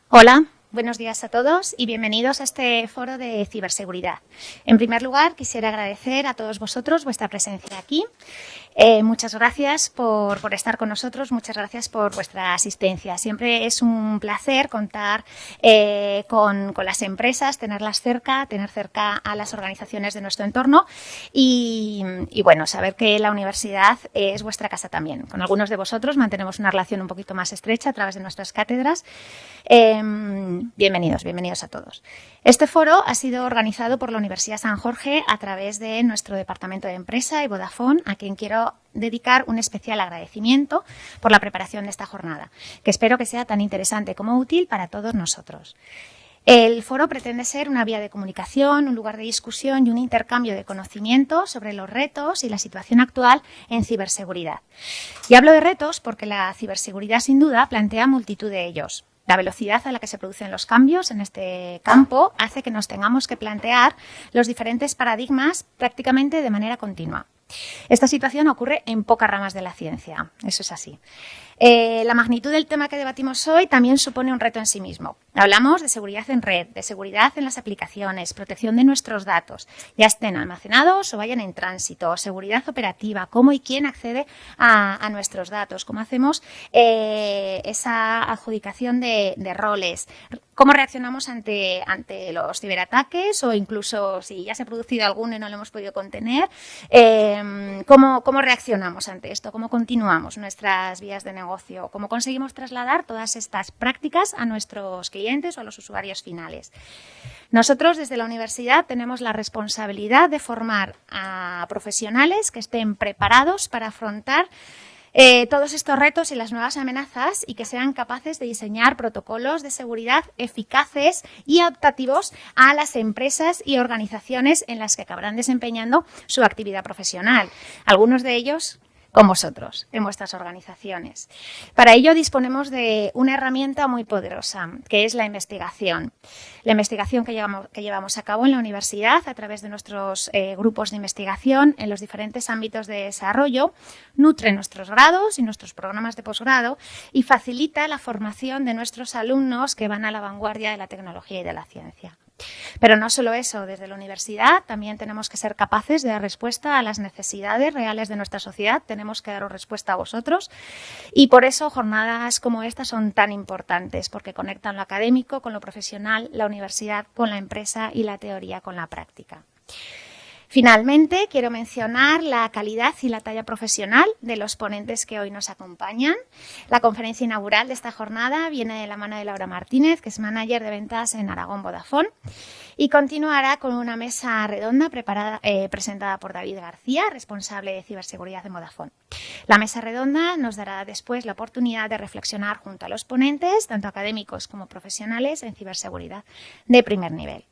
Hola, buenos días a todos y bienvenidos a este foro de ciberseguridad. En primer lugar, quisiera agradecer a todos vosotros vuestra presencia aquí. Muchas gracias por estar con nosotros, muchas gracias por vuestra asistencia. Siempre es un placer contar con las empresas, tener cerca a las organizaciones de nuestro entorno y bueno, saber que la universidad es vuestra casa también. Con algunos de vosotros mantenemos una relación un poquito más estrecha a través de nuestras cátedras. Bienvenidos a todos. Este foro ha sido organizado por la Universidad San Jorge a través de nuestro departamento de empresa y Vodafone, a quien quiero dedicar un especial agradecimiento por la preparación de esta jornada, que espero que sea tan interesante como útil para todos nosotros. El foro pretende ser una vía de comunicación, un lugar de discusión y un intercambio de conocimiento sobre los retos y la situación actual en ciberseguridad. Y hablo de retos porque la ciberseguridad sin duda plantea multitud de ellos. La velocidad a la que se producen los cambios en este campo hace que nos tengamos que plantear los diferentes paradigmas prácticamente de manera continua. Esta situación ocurre en pocas ramas de la ciencia, eso es así. La magnitud del tema que debatimos hoy también supone un reto en sí mismo. Hablamos de seguridad en red, de seguridad en las aplicaciones, protección de nuestros datos, ya estén almacenados o vayan en tránsito, seguridad operativa, cómo y quién accede a nuestros datos, cómo hacemos esa adjudicación de roles, cómo reaccionamos ante los ciberataques o incluso si ya se ha producido alguno y no lo hemos podido contener, cómo reaccionamos ante esto, cómo continuamos nuestras vías de negocio, cómo conseguimos trasladar todas estas prácticas a nuestros clientes o a los usuarios finales. Nosotros desde la universidad tenemos la responsabilidad de formar a profesionales que estén preparados para afrontar todos estos retos y las nuevas amenazas y que sean capaces de diseñar protocolos de seguridad eficaces y adaptativos a las empresas y organizaciones en las que acabarán desempeñando su actividad profesional. Algunos de ellos con vosotros, en vuestras organizaciones. Para ello disponemos de una herramienta muy poderosa, que es la investigación. La investigación que llevamos a cabo en la universidad a través de nuestros grupos de investigación en los diferentes ámbitos de desarrollo nutre nuestros grados y nuestros programas de posgrado y facilita la formación de nuestros alumnos que van a la vanguardia de la tecnología y de la ciencia. Pero no solo eso, desde la universidad también tenemos que ser capaces de dar respuesta a las necesidades reales de nuestra sociedad, tenemos que daros respuesta a vosotros y por eso jornadas como estas son tan importantes, porque conectan lo académico con lo profesional, la universidad con la empresa y la teoría con la práctica. Finalmente, quiero mencionar la calidad y la talla profesional de los ponentes que hoy nos acompañan. La conferencia inaugural de esta jornada viene de la mano de Laura Martínez, que es manager de ventas en Aragón Vodafone, y continuará con una mesa redonda presentada por David García, responsable de ciberseguridad en Vodafone. La mesa redonda nos dará después la oportunidad de reflexionar junto a los ponentes, tanto académicos como profesionales, en ciberseguridad de primer nivel.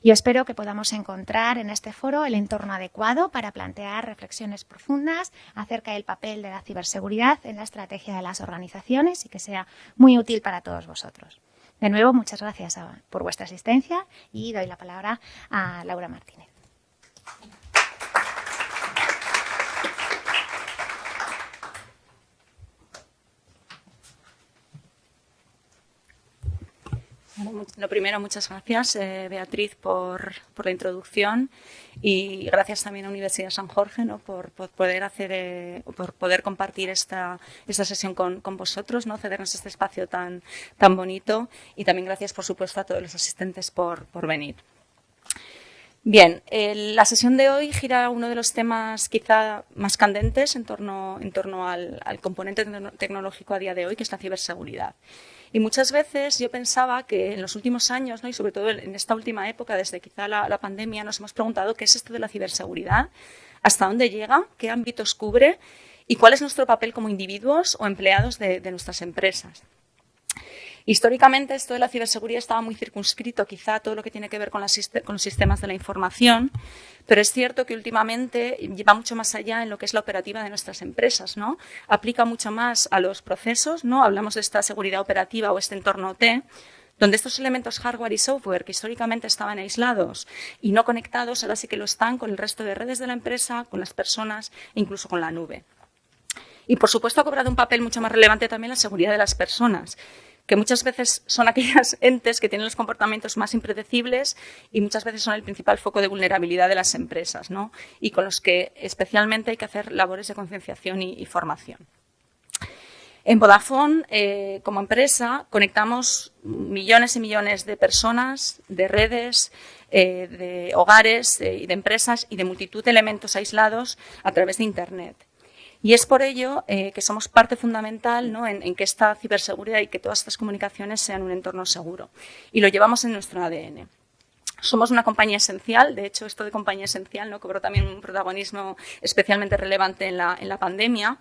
Yo espero que podamos encontrar en este foro el entorno adecuado para plantear reflexiones profundas acerca del papel de la ciberseguridad en la estrategia de las organizaciones y que sea muy útil para todos vosotros. De nuevo, muchas gracias por vuestra asistencia y doy la palabra a Laura Martínez. Lo primero, muchas gracias, Beatriz, por la introducción y gracias también a Universidad San Jorge, ¿no? por poder compartir esta sesión con vosotros, ¿no? Cedernos este espacio tan bonito y también gracias, por supuesto, a todos los asistentes por venir. Bien, la sesión de hoy gira uno de los temas quizá más candentes en torno al componente tecnológico a día de hoy, que es la ciberseguridad. Y muchas veces yo pensaba que en los últimos años, ¿no? Y sobre todo en esta última época, desde quizá la pandemia, nos hemos preguntado qué es esto de la ciberseguridad, hasta dónde llega, qué ámbitos cubre y cuál es nuestro papel como individuos o empleados de nuestras empresas. Históricamente, esto de la ciberseguridad estaba muy circunscrito, quizá a todo lo que tiene que ver con los sistemas de la información, pero es cierto que últimamente lleva mucho más allá en lo que es la operativa de nuestras empresas, ¿no? Aplica mucho más a los procesos, ¿no? Hablamos de esta seguridad operativa o este entorno OT, donde estos elementos hardware y software que históricamente estaban aislados y no conectados, ahora sí que lo están con el resto de redes de la empresa, con las personas e incluso con la nube. Y, por supuesto, ha cobrado un papel mucho más relevante también la seguridad de las personas. que muchas veces son aquellos entes que tienen los comportamientos más impredecibles y muchas veces son el principal foco de vulnerabilidad de las empresas, ¿no? Y con los que especialmente hay que hacer labores de concienciación y formación. En Vodafone, como empresa, conectamos millones y millones de personas, de redes, de hogares y de empresas y de multitud de elementos aislados a través de Internet. Y es por ello que somos parte fundamental, ¿no?, en que esta ciberseguridad y que todas estas comunicaciones sean un entorno seguro. Y lo llevamos en nuestro ADN. Somos una compañía esencial, de hecho esto de compañía esencial, ¿no?, cobró también un protagonismo especialmente relevante en la pandemia,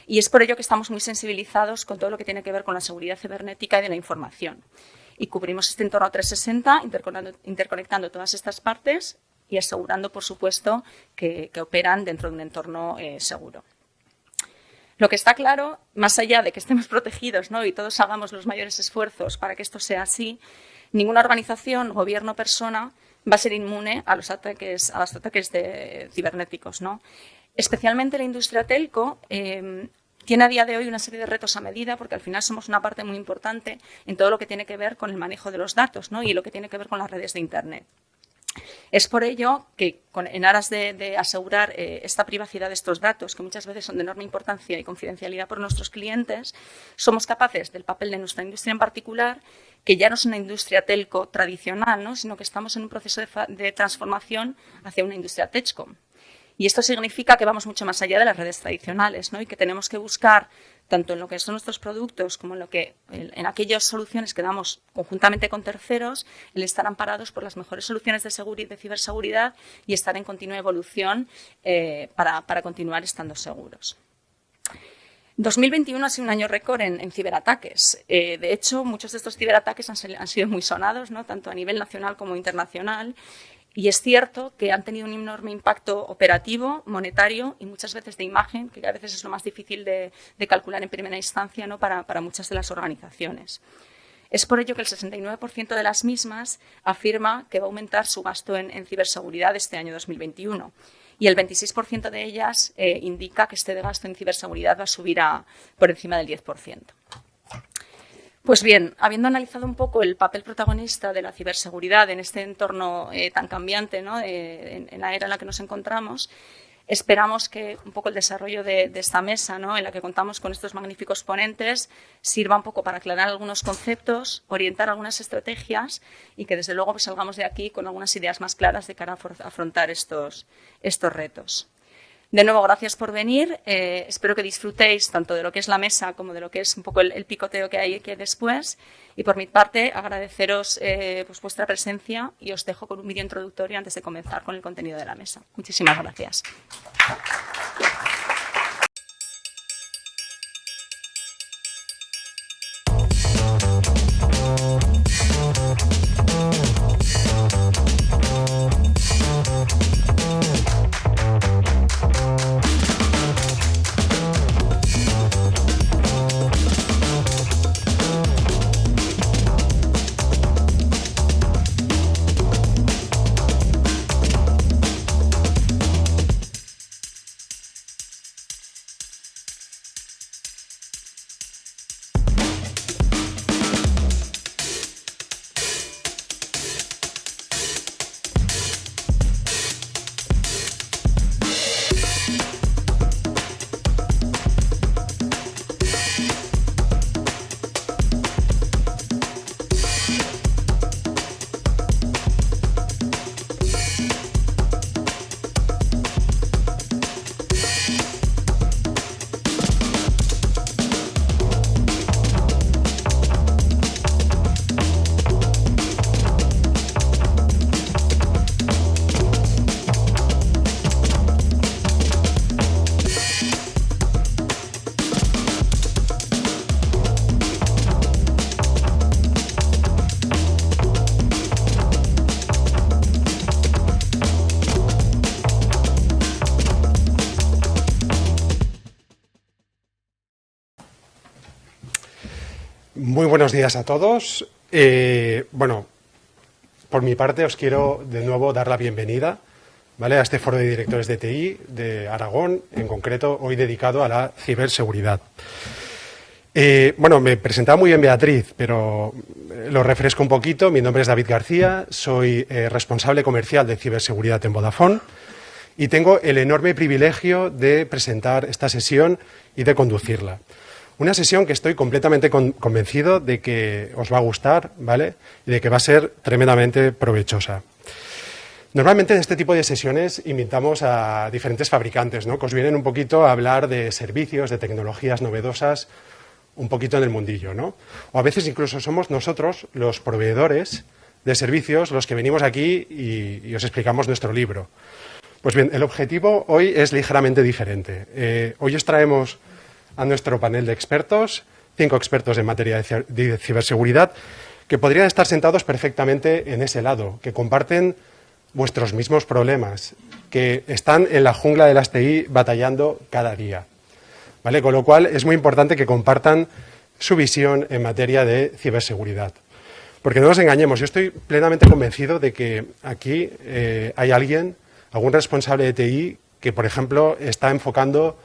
y es por ello que estamos muy sensibilizados con todo lo que tiene que ver con la seguridad cibernética y de la información. Y cubrimos este entorno 360, interconectando todas estas partes y asegurando, por supuesto, que operan dentro de un entorno seguro. Lo que está claro, más allá de que estemos protegidos, ¿no?, y todos hagamos los mayores esfuerzos para que esto sea así, ninguna organización, gobierno o persona va a ser inmune a los ataques cibernéticos, ¿no? Especialmente la industria telco tiene a día de hoy una serie de retos a medida, porque al final somos una parte muy importante en todo lo que tiene que ver con el manejo de los datos, ¿no?, y lo que tiene que ver con las redes de Internet. Es por ello que, en aras de asegurar esta privacidad de estos datos, que muchas veces son de enorme importancia y confidencialidad por nuestros clientes, somos capaces, del papel de nuestra industria en particular, que ya no es una industria telco tradicional, ¿no?, sino que estamos en un proceso de transformación hacia una industria techcom. Y esto significa que vamos mucho más allá de las redes tradicionales, ¿no?, y que tenemos que buscar, tanto en lo que son nuestros productos como en aquellas soluciones que damos conjuntamente con terceros, el estar amparados por las mejores soluciones de ciberseguridad y estar en continua evolución para continuar estando seguros. 2021 ha sido un año récord en ciberataques. De hecho, muchos de estos ciberataques han sido muy sonados, ¿no?, tanto a nivel nacional como internacional. Y es cierto que han tenido un enorme impacto operativo, monetario y muchas veces de imagen, que a veces es lo más difícil de calcular en primera instancia, ¿no?, para muchas de las organizaciones. Es por ello que el 69% de las mismas afirma que va a aumentar su gasto en ciberseguridad este año 2021. Y el 26% de ellas indica que este gasto en ciberseguridad va a subir por encima del 10%. Pues bien, habiendo analizado un poco el papel protagonista de la ciberseguridad en este entorno tan cambiante, ¿no?, en la era en la que nos encontramos, esperamos que un poco el desarrollo de esta mesa, ¿no?, en la que contamos con estos magníficos ponentes, sirva un poco para aclarar algunos conceptos, orientar algunas estrategias y que desde luego pues salgamos de aquí con algunas ideas más claras de cara a afrontar estos retos. De nuevo, gracias por venir. Espero que disfrutéis tanto de lo que es la mesa como de lo que es un poco el picoteo que hay aquí después. Y por mi parte, agradeceros pues vuestra presencia y os dejo con un vídeo introductorio antes de comenzar con el contenido de la mesa. Muchísimas gracias. Muy buenos días a todos. Bueno, por mi parte os quiero de nuevo dar la bienvenida, ¿vale?, a este foro de directores de TI de Aragón, en concreto hoy dedicado a la ciberseguridad. Bueno, me presentaba muy bien Beatriz, pero lo refresco un poquito. Mi nombre es David García, soy responsable comercial de ciberseguridad en Vodafone y tengo el enorme privilegio de presentar esta sesión y de conducirla. Una sesión que estoy completamente convencido de que os va a gustar, ¿vale? Y de que va a ser tremendamente provechosa. Normalmente en este tipo de sesiones invitamos a diferentes fabricantes, ¿no? Que os vienen un poquito a hablar de servicios, de tecnologías novedosas, un poquito en el mundillo, ¿no? O a veces incluso somos nosotros, los proveedores de servicios, los que venimos aquí y os explicamos nuestro libro. Pues bien, el objetivo hoy es ligeramente diferente. Hoy os traemos a nuestro panel de expertos, 5 expertos en materia de ciberseguridad, que podrían estar sentados perfectamente en ese lado, que comparten vuestros mismos problemas, que están en la jungla de las TI batallando cada día. ¿Vale? Con lo cual es muy importante que compartan su visión en materia de ciberseguridad. Porque no nos engañemos, yo estoy plenamente convencido de que aquí hay algún responsable de TI que, por ejemplo, está enfocando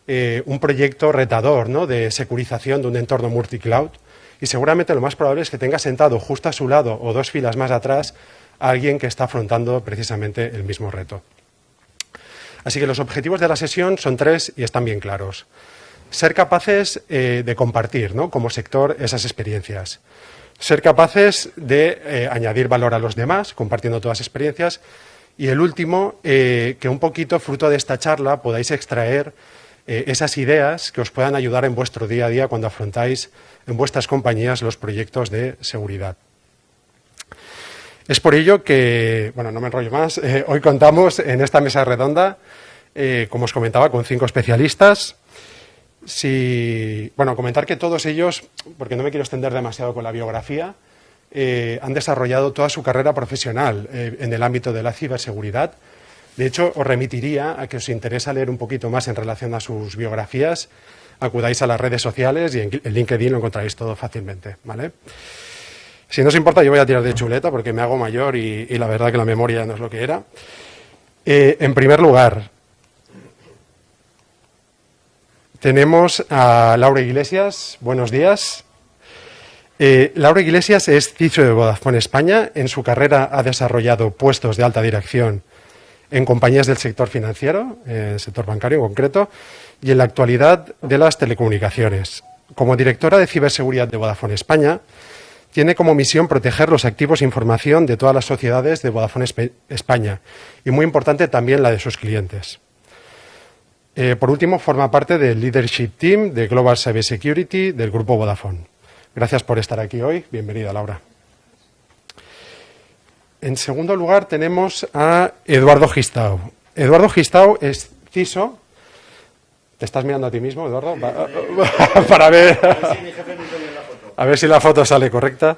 un proyecto retador, ¿no?, de securización de un entorno multicloud, y seguramente lo más probable es que tenga sentado justo a su lado o 2 filas más atrás a alguien que está afrontando precisamente el mismo reto. Así que los objetivos de la sesión son 3 y están bien claros. Ser capaces de compartir, ¿no?, como sector esas experiencias. Ser capaces de añadir valor a los demás, compartiendo todas las experiencias. Y el último, que un poquito fruto de esta charla podáis extraer esas ideas que os puedan ayudar en vuestro día a día cuando afrontáis en vuestras compañías los proyectos de seguridad. Es por ello que, bueno, no me enrollo más, hoy contamos en esta mesa redonda, como os comentaba, con 5 especialistas. Comentar que todos ellos, porque no me quiero extender demasiado con la biografía, han desarrollado toda su carrera profesional en el ámbito de la ciberseguridad. De hecho, os remitiría a que os interesa leer un poquito más en relación a sus biografías, acudáis a las redes sociales y en LinkedIn lo encontraréis todo fácilmente, ¿vale? Si no os importa, yo voy a tirar de chuleta porque me hago mayor y la verdad que la memoria no es lo que era. En primer lugar, tenemos a Laura Iglesias. Buenos días. Laura Iglesias es CISO de Vodafone España. En su carrera ha desarrollado puestos de alta dirección en compañías del sector financiero, el sector bancario en concreto, y en la actualidad de las telecomunicaciones. Como directora de ciberseguridad de Vodafone España, tiene como misión proteger los activos e información de todas las sociedades de Vodafone España y, muy importante, también la de sus clientes. Por último, forma parte del Leadership Team de Global Cybersecurity del Grupo Vodafone. Gracias por estar aquí hoy. Bienvenida, Laura. En segundo lugar, tenemos a Eduardo Gistau. Eduardo Gistau es CISO. ¿Te estás mirando a ti mismo, Eduardo? Para ver... A ver si la foto sale correcta.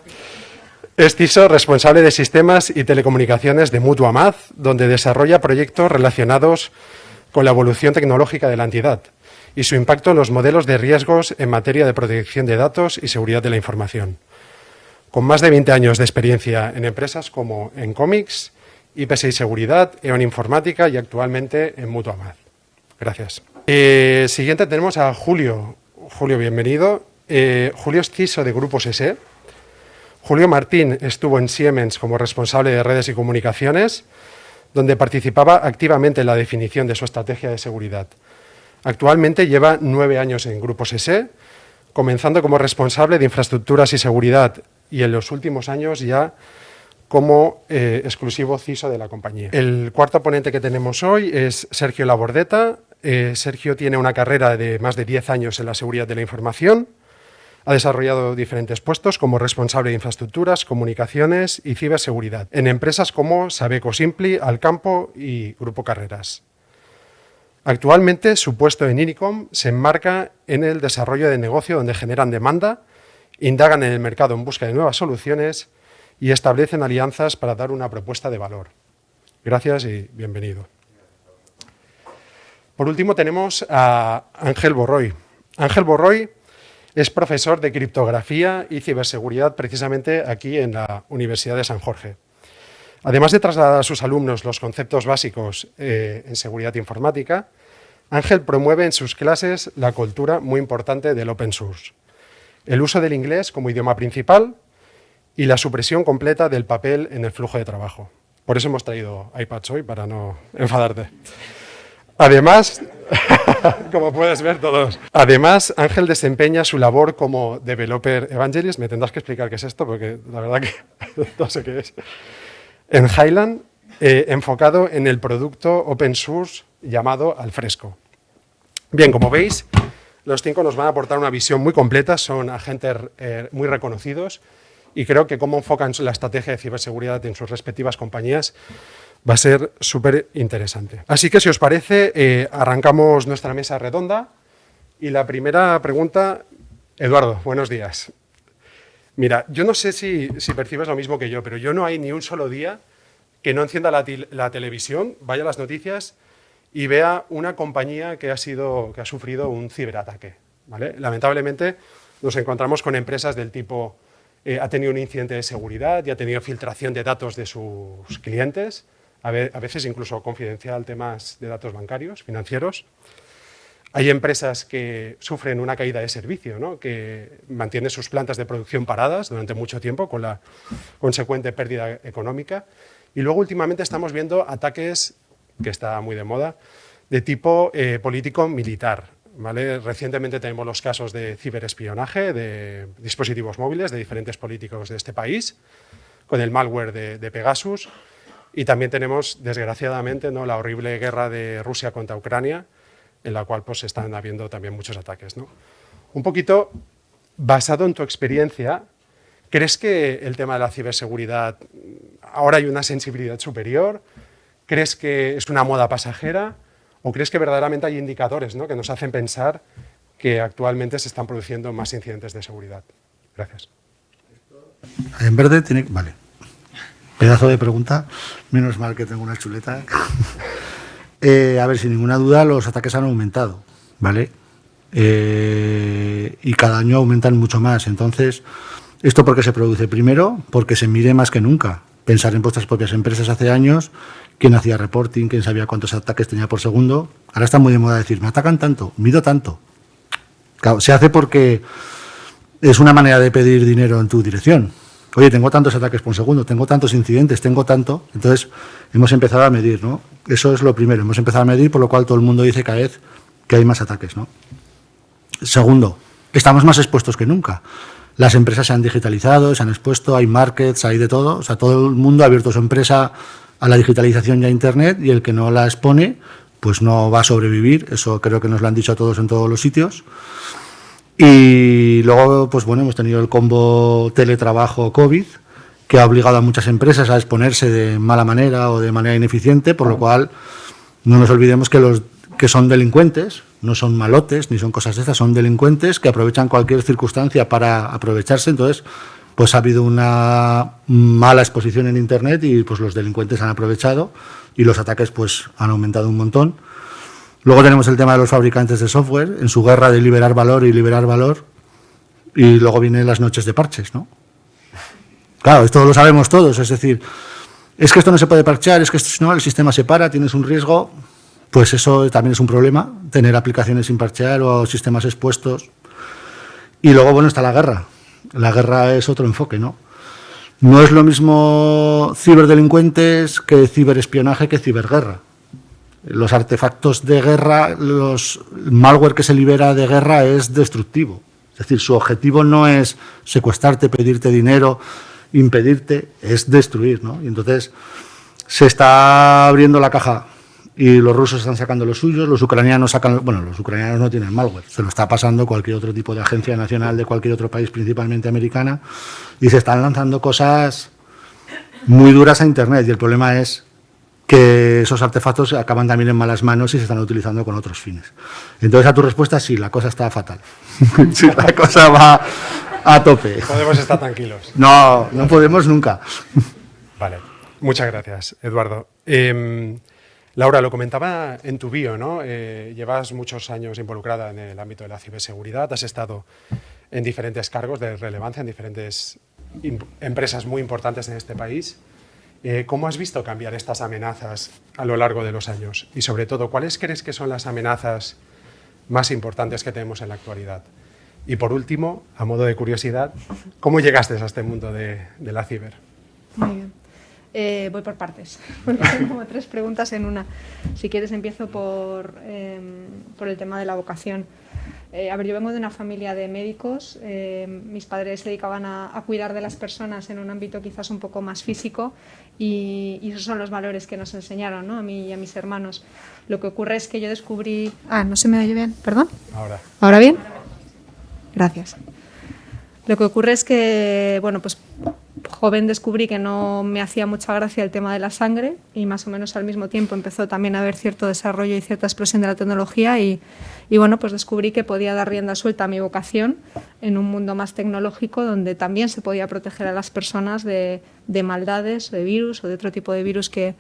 Es CISO, responsable de sistemas y telecomunicaciones de Mutuamad, donde desarrolla proyectos relacionados con la evolución tecnológica de la entidad y su impacto en los modelos de riesgos en materia de protección de datos y seguridad de la información. Con más de 20 años de experiencia en empresas como Encomics, IP6 Seguridad, E.ON Informática y actualmente en Mutuamad. Gracias. Siguiente tenemos a Julio. Julio, bienvenido. Julio es CISO de Grupos SE. Julio Martín estuvo en Siemens como responsable de redes y comunicaciones, donde participaba activamente en la definición de su estrategia de seguridad. Actualmente lleva 9 años en Grupos SE, comenzando como responsable de infraestructuras y seguridad y en los últimos años ya como exclusivo CISO de la compañía. El cuarto ponente que tenemos hoy es Sergio Labordeta. Sergio tiene una carrera de más de 10 años en la seguridad de la información. Ha desarrollado diferentes puestos como responsable de infraestructuras, comunicaciones y ciberseguridad en empresas como Sabeco Simpli, Alcampo y Grupo Carreras. Actualmente su puesto en Inicom se enmarca en el desarrollo de negocio donde generan demanda, indagan en el mercado en busca de nuevas soluciones y establecen alianzas para dar una propuesta de valor. Gracias y bienvenido. Por último tenemos a Ángel Borroy. Ángel Borroy es profesor de criptografía y ciberseguridad precisamente aquí en la Universidad de San Jorge. Además de trasladar a sus alumnos los conceptos básicos en seguridad informática, Ángel promueve en sus clases la cultura muy importante del open source. el uso del inglés como idioma principal y la supresión completa del papel en el flujo de trabajo. Por eso hemos traído iPads hoy, para no enfadarte. Además, como puedes ver todos, además Ángel desempeña su labor como Developer Evangelist. Me tendrás que explicar qué es esto, porque la verdad que no sé qué es. En Highland, enfocado en el producto open source llamado Alfresco. Bien, como veis, los 5 nos van a aportar una visión muy completa, son agentes muy reconocidos y creo que cómo enfocan la estrategia de ciberseguridad en sus respectivas compañías va a ser súper interesante. Así que, si os parece, arrancamos nuestra mesa redonda. Y la primera pregunta, Eduardo, buenos días. Mira, yo no sé si percibes lo mismo que yo, pero yo no hay ni un solo día que no encienda la televisión, vaya a las noticias y vea una compañía que ha sufrido un ciberataque, ¿vale? Lamentablemente nos encontramos con empresas del tipo ha tenido un incidente de seguridad y ha tenido filtración de datos de sus clientes, a veces incluso confidencial, temas de datos bancarios, financieros. Hay empresas que sufren una caída de servicio, ¿no? Que mantienen sus plantas de producción paradas durante mucho tiempo con la consecuente pérdida económica. Y luego últimamente estamos viendo ataques, que está muy de moda, de tipo político-militar, ¿vale? Recientemente tenemos los casos de ciberespionaje de dispositivos móviles de diferentes políticos de este país, con el malware de Pegasus. Y también tenemos, desgraciadamente, ¿no?, la horrible guerra de Rusia contra Ucrania, en la cual pues están habiendo también muchos ataques, ¿no? Un poquito basado en tu experiencia, ¿crees que el tema de la ciberseguridad ahora hay una sensibilidad superior? ¿Crees que es una moda pasajera? ¿O crees que verdaderamente hay indicadores, ¿no?, que nos hacen pensar que actualmente se están produciendo más incidentes de seguridad? Gracias. En verde tiene... Vale. Pedazo de pregunta. Menos mal que tengo una chuleta. A ver, sin ninguna duda, los ataques han aumentado, ¿vale? Y cada año aumentan mucho más. Entonces, ¿esto por qué se produce? Primero, porque se mide más que nunca. Pensar en vuestras propias empresas hace años, quién hacía reporting, quién sabía cuántos ataques tenía por segundo. Ahora está muy de moda decir, me atacan tanto, mido tanto. Claro, se hace porque es una manera de pedir dinero en tu dirección. Oye, tengo tantos ataques por segundo, tengo tantos incidentes, tengo tanto. Entonces, hemos empezado a medir, ¿no? Eso es lo primero, hemos empezado a medir, por lo cual todo el mundo dice cada vez que hay más ataques, ¿no? Segundo, estamos más expuestos que nunca. Las empresas se han digitalizado, se han expuesto, hay markets, hay de todo. O sea, todo el mundo ha abierto su empresa a la digitalización y a Internet, y el que no la expone, pues no va a sobrevivir. Eso creo que nos lo han dicho a todos en todos los sitios. Y luego, pues bueno, hemos tenido el combo teletrabajo COVID, que ha obligado a muchas empresas a exponerse de mala manera o de manera ineficiente, por lo cual no nos olvidemos que los que son delincuentes, no son malotes ni son cosas de estas, son delincuentes que aprovechan cualquier circunstancia para aprovecharse. Entonces, pues ha habido una mala exposición en Internet y pues los delincuentes han aprovechado y los ataques pues han aumentado un montón. Luego tenemos el tema de los fabricantes de software, en su guerra de liberar valor, y luego vienen las noches de parches, ¿no? Claro, esto lo sabemos todos, es decir, es que esto no se puede parchear, es que esto, si no, el sistema se para, tienes un riesgo, pues eso también es un problema, tener aplicaciones sin parchear o sistemas expuestos. Y luego, bueno, está la guerra. La guerra es otro enfoque, ¿no? No es lo mismo ciberdelincuentes que ciberespionaje que ciberguerra. Los artefactos de guerra, el malware que se libera de guerra es destructivo. Es decir, su objetivo no es secuestrarte, pedirte dinero, impedirte, es destruir, ¿no? Y entonces se está abriendo la caja y los rusos están sacando los suyos, los ucranianos sacan... Bueno, los ucranianos no tienen malware, se lo está pasando cualquier otro tipo de agencia nacional de cualquier otro país, principalmente americana, y se están lanzando cosas muy duras a Internet, y el problema es que esos artefactos acaban también en malas manos y se están utilizando con otros fines. Entonces, a tu respuesta, sí, la cosa está fatal. Sí, la cosa va a tope. Podemos estar tranquilos. No, no podemos nunca. Vale, muchas gracias, Eduardo. Laura, lo comentaba en tu bio, ¿no? Llevas muchos años involucrada en el ámbito de la ciberseguridad, has estado en diferentes cargos de relevancia, en diferentes empresas muy importantes en este país. ¿Cómo has visto cambiar estas amenazas a lo largo de los años? Y sobre todo, ¿cuáles crees que son las amenazas más importantes que tenemos en la actualidad? Y por último, a modo de curiosidad, ¿cómo llegaste a este mundo de la ciber? Muy bien. Voy por partes, porque tengo como 3 preguntas en una. Si quieres empiezo por el tema de la vocación. Yo vengo de una familia de médicos. Mis padres se dedicaban a cuidar de las personas en un ámbito quizás un poco más físico y esos son los valores que nos enseñaron, ¿no? A mí y a mis hermanos. Lo que ocurre es que yo descubrí... ¿no se me oye bien? ¿Perdón? Ahora. ¿Ahora bien? Gracias. Lo que ocurre es que, bueno, pues joven descubrí que no me hacía mucha gracia el tema de la sangre y más o menos al mismo tiempo empezó también a haber cierto desarrollo y cierta explosión de la tecnología y bueno, pues descubrí que podía dar rienda suelta a mi vocación en un mundo más tecnológico donde también se podía proteger a las personas de maldades, de virus o de otro tipo de virus que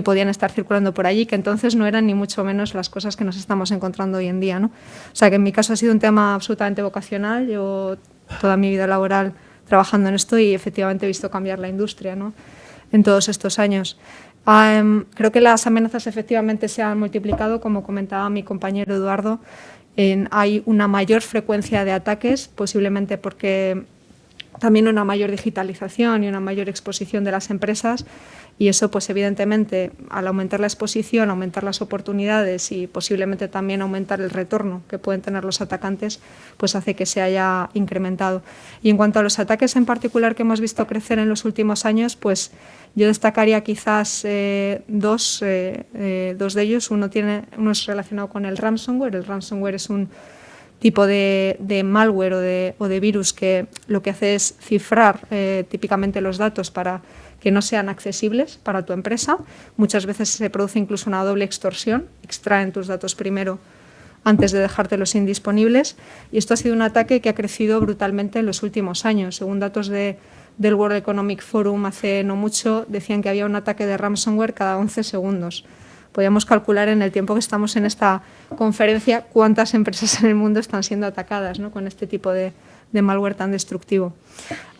podían estar circulando por allí, que entonces no eran ni mucho menos las cosas que nos estamos encontrando hoy en día, ¿no? O sea que en mi caso ha sido un tema absolutamente vocacional. Yo toda mi vida laboral trabajando en esto y efectivamente he visto cambiar la industria, ¿no? En todos estos años. Creo que las amenazas efectivamente se han multiplicado, como comentaba mi compañero Eduardo. Hay una mayor frecuencia de ataques, posiblemente porque también una mayor digitalización y una mayor exposición de las empresas y eso pues evidentemente al aumentar la exposición, aumentar las oportunidades y posiblemente también aumentar el retorno que pueden tener los atacantes pues hace que se haya incrementado. Y en cuanto a los ataques en particular que hemos visto crecer en los últimos años, pues yo destacaría quizás dos de ellos. Uno es relacionado con el ransomware. El ransomware es un tipo de malware o de virus que lo que hace es cifrar típicamente los datos para que no sean accesibles para tu empresa. Muchas veces se produce incluso una doble extorsión, extraen tus datos primero antes de dejártelos indisponibles y esto ha sido un ataque que ha crecido brutalmente en los últimos años. Según datos del World Economic Forum hace no mucho decían que había un ataque de ransomware cada 11 segundos. Podríamos calcular en el tiempo que estamos en esta conferencia cuántas empresas en el mundo están siendo atacadas, ¿no? Con este tipo de malware tan destructivo.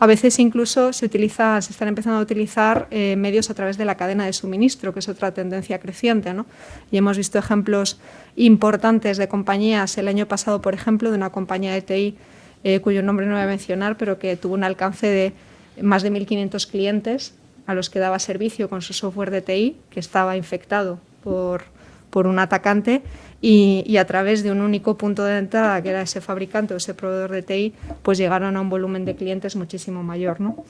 A veces incluso se están empezando a utilizar medios a través de la cadena de suministro, que es otra tendencia creciente, ¿no? Y hemos visto ejemplos importantes de compañías. El año pasado, por ejemplo, de una compañía de TI, cuyo nombre no voy a mencionar, pero que tuvo un alcance de más de 1.500 clientes a los que daba servicio con su software de TI, que estaba infectado por un atacante y a través de un único punto de entrada, que era ese fabricante o ese proveedor de TI, pues llegaron a un volumen de clientes muchísimo mayor, ¿no?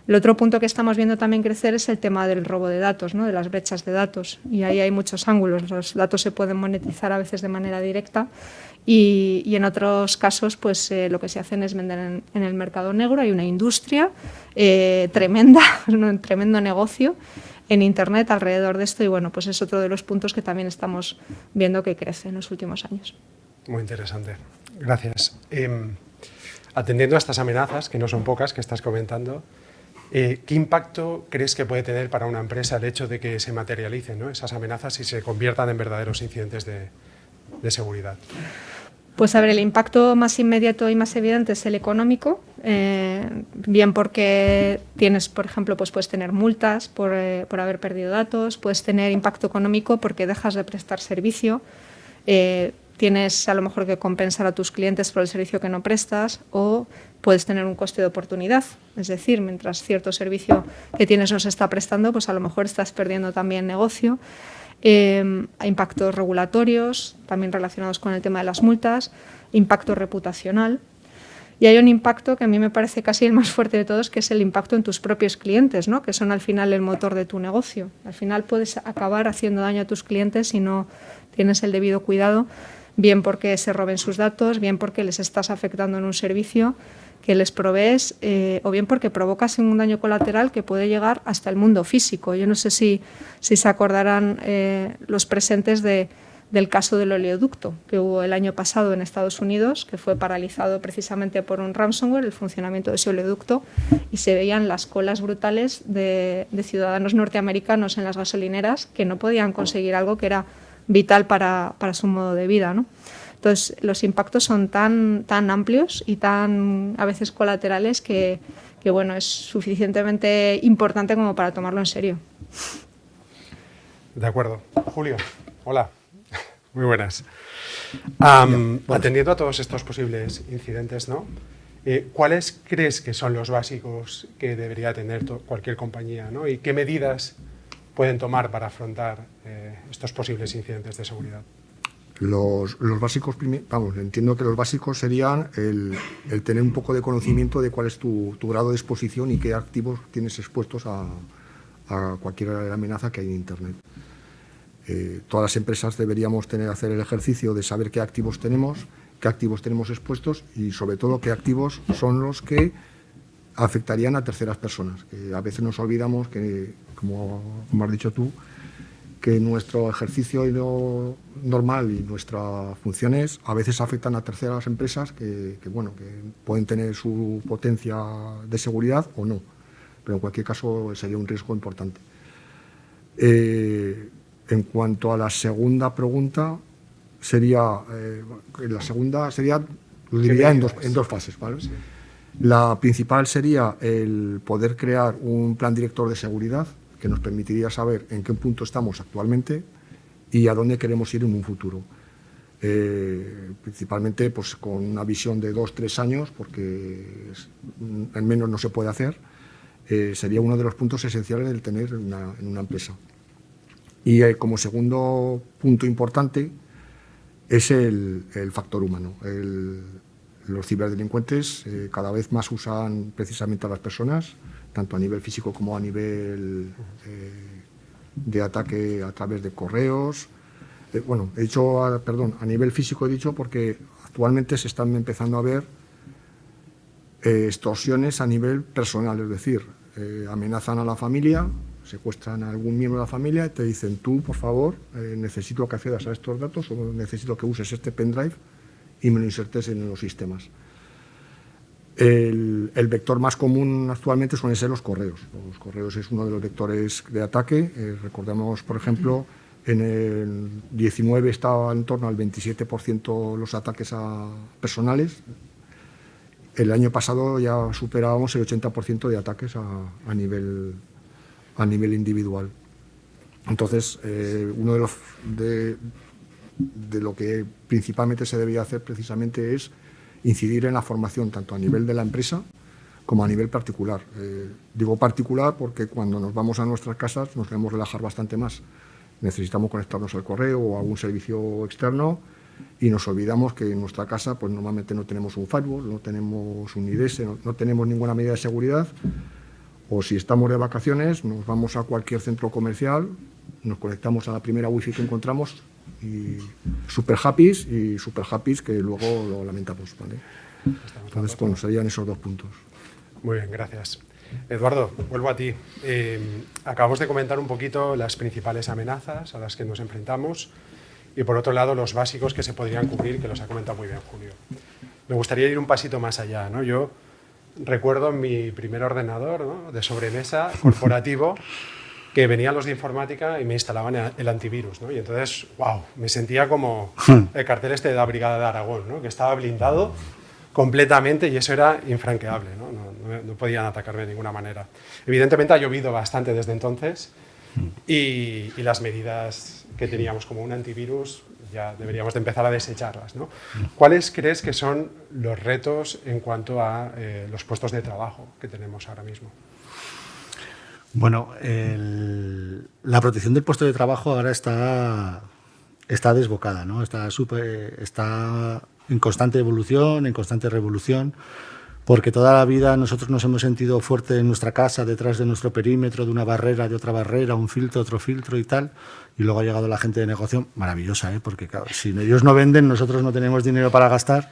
El otro punto que estamos viendo también crecer es el tema del robo de datos, ¿no? De las brechas de datos, y ahí hay muchos ángulos. Los datos se pueden monetizar a veces de manera directa y en otros casos pues lo que se hacen es vender en el mercado negro. Hay una industria tremenda, un tremendo negocio en Internet alrededor de esto y bueno, pues es otro de los puntos que también estamos viendo que crece en los últimos años. Muy interesante. Gracias. Atendiendo a estas amenazas, que no son pocas, que estás comentando, ¿qué impacto crees que puede tener para una empresa el hecho de que se materialicen, ¿no?, esas amenazas y se conviertan en verdaderos incidentes de seguridad? Pues a ver, el impacto más inmediato y más evidente es el económico, bien porque tienes, por ejemplo, pues puedes tener multas por haber perdido datos, puedes tener impacto económico porque dejas de prestar servicio, tienes a lo mejor que compensar a tus clientes por el servicio que no prestas o puedes tener un coste de oportunidad, es decir, mientras cierto servicio que tienes no se está prestando, pues a lo mejor estás perdiendo también negocio. Hay impactos regulatorios, también relacionados con el tema de las multas, impacto reputacional. Y hay un impacto que a mí me parece casi el más fuerte de todos, que es el impacto en tus propios clientes, ¿no?, que son al final el motor de tu negocio. Al final puedes acabar haciendo daño a tus clientes si no tienes el debido cuidado, bien porque se roben sus datos, bien porque les estás afectando en un servicio que les provees o bien porque provocas un daño colateral que puede llegar hasta el mundo físico. Yo no sé si se acordarán los presentes del caso del oleoducto que hubo el año pasado en Estados Unidos, que fue paralizado precisamente por un ransomware, el funcionamiento de ese oleoducto, y se veían las colas brutales de ciudadanos norteamericanos en las gasolineras que no podían conseguir algo que era vital para su modo de vida, ¿no? Entonces, los impactos son tan amplios y tan a veces colaterales que bueno, es suficientemente importante como para tomarlo en serio. De acuerdo. Julio, hola. Muy buenas. Atendiendo a todos estos posibles incidentes, ¿no? ¿Cuáles crees que son los básicos que debería tener cualquier compañía, ¿no? ¿Y qué medidas pueden tomar para afrontar estos posibles incidentes de seguridad? Los básicos, entiendo que los básicos serían el tener un poco de conocimiento de cuál es tu grado de exposición y qué activos tienes expuestos a cualquier amenaza que hay en Internet. Todas las empresas deberíamos hacer el ejercicio de saber qué activos tenemos expuestos y, sobre todo, qué activos son los que afectarían a terceras personas. Que a veces nos olvidamos que, como has dicho tú, que nuestro ejercicio normal y nuestras funciones a veces afectan a terceras empresas que pueden tener su potencia de seguridad o no. Pero en cualquier caso sería un riesgo importante. En cuanto a la segunda pregunta, lo dividiría en dos fases, ¿vale? Sí. La principal sería el poder crear un plan director de seguridad que nos permitiría saber en qué punto estamos actualmente y a dónde queremos ir en un futuro. Principalmente pues, con una visión de 2-3 años, porque en menos no se puede hacer. Sería uno de los puntos esenciales del tener en una empresa. Y como segundo punto importante es el factor humano. Los ciberdelincuentes cada vez más usan precisamente a las personas, tanto a nivel físico como a nivel de ataque a través de correos. A nivel físico he dicho porque actualmente se están empezando a ver extorsiones a nivel personal, es decir, amenazan a la familia, secuestran a algún miembro de la familia y te dicen tú, por favor, necesito que accedas a estos datos o necesito que uses este pendrive y me lo insertes en los sistemas. El vector más común actualmente suelen ser los correos. Los correos es uno de los vectores de ataque. Recordemos, por ejemplo, en el 19 estaba en torno al 27% los ataques personales. El año pasado ya superábamos el 80% de ataques a nivel individual. Entonces, uno de lo que principalmente se debería hacer precisamente es incidir en la formación tanto a nivel de la empresa como a nivel particular. Digo particular porque cuando nos vamos a nuestras casas nos queremos relajar bastante más. Necesitamos conectarnos al correo o a algún servicio externo y nos olvidamos que en nuestra casa pues normalmente no tenemos un firewall, no tenemos un IDS, no tenemos ninguna medida de seguridad. O si estamos de vacaciones, nos vamos a cualquier centro comercial, nos conectamos a la primera wifi que encontramos y super happy que luego lo lamentamos, ¿vale? Entonces, bueno, serían esos dos puntos. Muy bien, gracias. Eduardo, vuelvo a ti. Acabamos de comentar un poquito las principales amenazas a las que nos enfrentamos y, por otro lado, los básicos que se podrían cubrir, que los ha comentado muy bien Julio. Me gustaría ir un pasito más allá, ¿no? Yo recuerdo mi primer ordenador, ¿no?, de sobremesa corporativo que venían los de informática y me instalaban el antivirus, ¿no? Y entonces, wow, me sentía como el cartel de la Brigada de Aragón, ¿no?, que estaba blindado completamente y eso era infranqueable, ¿no? No podían atacarme de ninguna manera. Evidentemente ha llovido bastante desde entonces y las medidas que teníamos como un antivirus ya deberíamos de empezar a desecharlas, ¿no? ¿Cuáles crees que son los retos en cuanto a los puestos de trabajo que tenemos ahora mismo? Bueno, la protección del puesto de trabajo ahora está desbocada, ¿no? Está en constante evolución, en constante revolución, porque toda la vida nosotros nos hemos sentido fuerte en nuestra casa, detrás de nuestro perímetro, de una barrera, de otra barrera, un filtro, otro filtro y tal, y luego ha llegado la gente de negocio, maravillosa, porque claro, si ellos no venden, nosotros no tenemos dinero para gastar,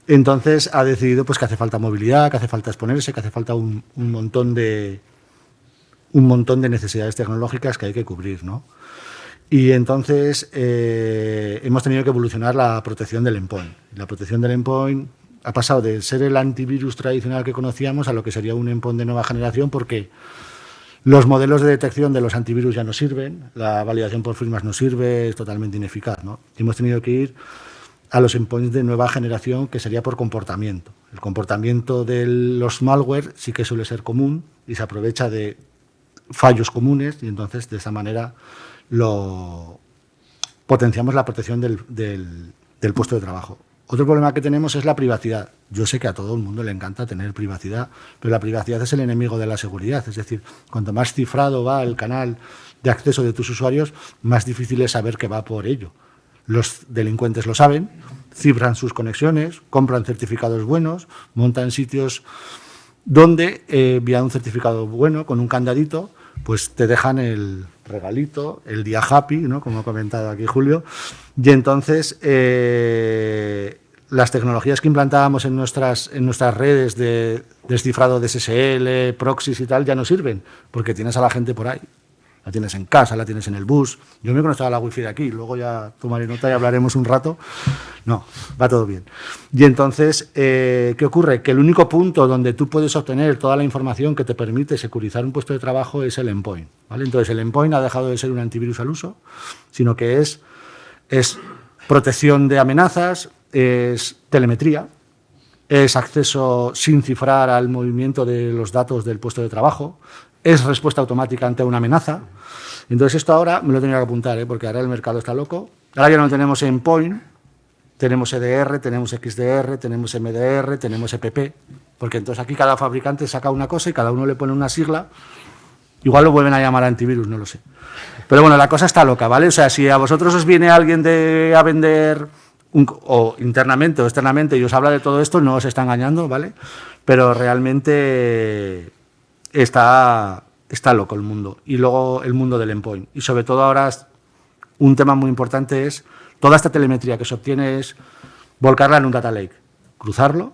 entonces ha decidido pues que hace falta movilidad, que hace falta exponerse, que hace falta un montón de necesidades tecnológicas que hay que cubrir, ¿no? Y entonces hemos tenido que evolucionar la protección del endpoint. La protección del endpoint ha pasado de ser el antivirus tradicional que conocíamos a lo que sería un endpoint de nueva generación, porque los modelos de detección de los antivirus ya no sirven, la validación por firmas no sirve, es totalmente ineficaz, ¿no? Hemos tenido que ir a los endpoints de nueva generación, que sería por comportamiento. El comportamiento de los malware sí que suele ser común y se aprovecha de fallos comunes y entonces de esa manera potenciamos la protección del del puesto de trabajo. Otro problema que tenemos es la privacidad. Yo sé que a todo el mundo le encanta tener privacidad, pero la privacidad es el enemigo de la seguridad. Es decir, cuanto más cifrado va el canal de acceso de tus usuarios, más difícil es saber que va por ello. Los delincuentes lo saben, cifran sus conexiones, compran certificados buenos, montan sitios donde, vía un certificado bueno, con un candadito, pues te dejan el regalito, el día happy, ¿no? Como ha comentado aquí Julio. Y entonces las tecnologías que implantábamos en nuestras redes de descifrado de SSL, proxies y tal, ya no sirven, porque tienes a la gente por ahí. La tienes en casa, la tienes en el bus. Yo me he conectado a la wifi de aquí, luego ya tomaré nota y hablaremos un rato. No, va todo bien. Y entonces, ¿qué ocurre? Que el único punto donde tú puedes obtener toda la información que te permite securizar un puesto de trabajo es el endpoint, ¿vale? Entonces, el endpoint ha dejado de ser un antivirus al uso, sino que es protección de amenazas, es telemetría, es acceso sin cifrar al movimiento de los datos del puesto de trabajo, es respuesta automática ante una amenaza. Entonces esto ahora me lo tenía que apuntar, porque ahora el mercado está loco. Ahora ya no tenemos endpoint, tenemos EDR, tenemos XDR, tenemos MDR, tenemos EPP, porque entonces aquí cada fabricante saca una cosa y cada uno le pone una sigla. Igual lo vuelven a llamar antivirus, no lo sé. Pero bueno, la cosa está loca, ¿vale? O sea, si a vosotros os viene alguien a vender, o internamente o externamente, y os habla de todo esto, no os está engañando, ¿vale? Pero realmente está loco el mundo. Y luego el mundo del endpoint. Y sobre todo ahora un tema muy importante es toda esta telemetría que se obtiene es volcarla en un data lake, cruzarlo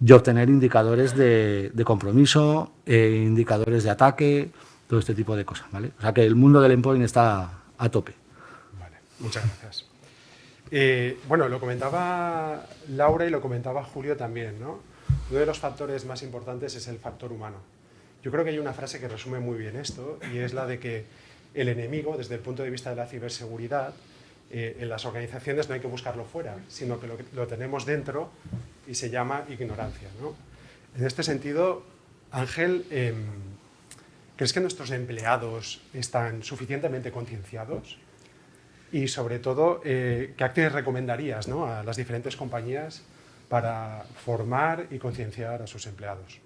y obtener indicadores de compromiso, indicadores de ataque, todo este tipo de cosas, ¿vale? O sea que el mundo del endpoint está a tope. Vale, muchas gracias. Bueno, lo comentaba Laura y lo comentaba Julio también, ¿no? Uno de los factores más importantes es el factor humano. Yo creo que hay una frase que resume muy bien esto, y es la de que el enemigo, desde el punto de vista de la ciberseguridad, en las organizaciones no hay que buscarlo fuera, sino que lo tenemos dentro y se llama ignorancia, ¿no? En este sentido, Ángel, ¿crees que nuestros empleados están suficientemente concienciados? Y sobre todo, ¿qué acciones recomendarías, ¿no?, a las diferentes compañías para formar y concienciar a sus empleados?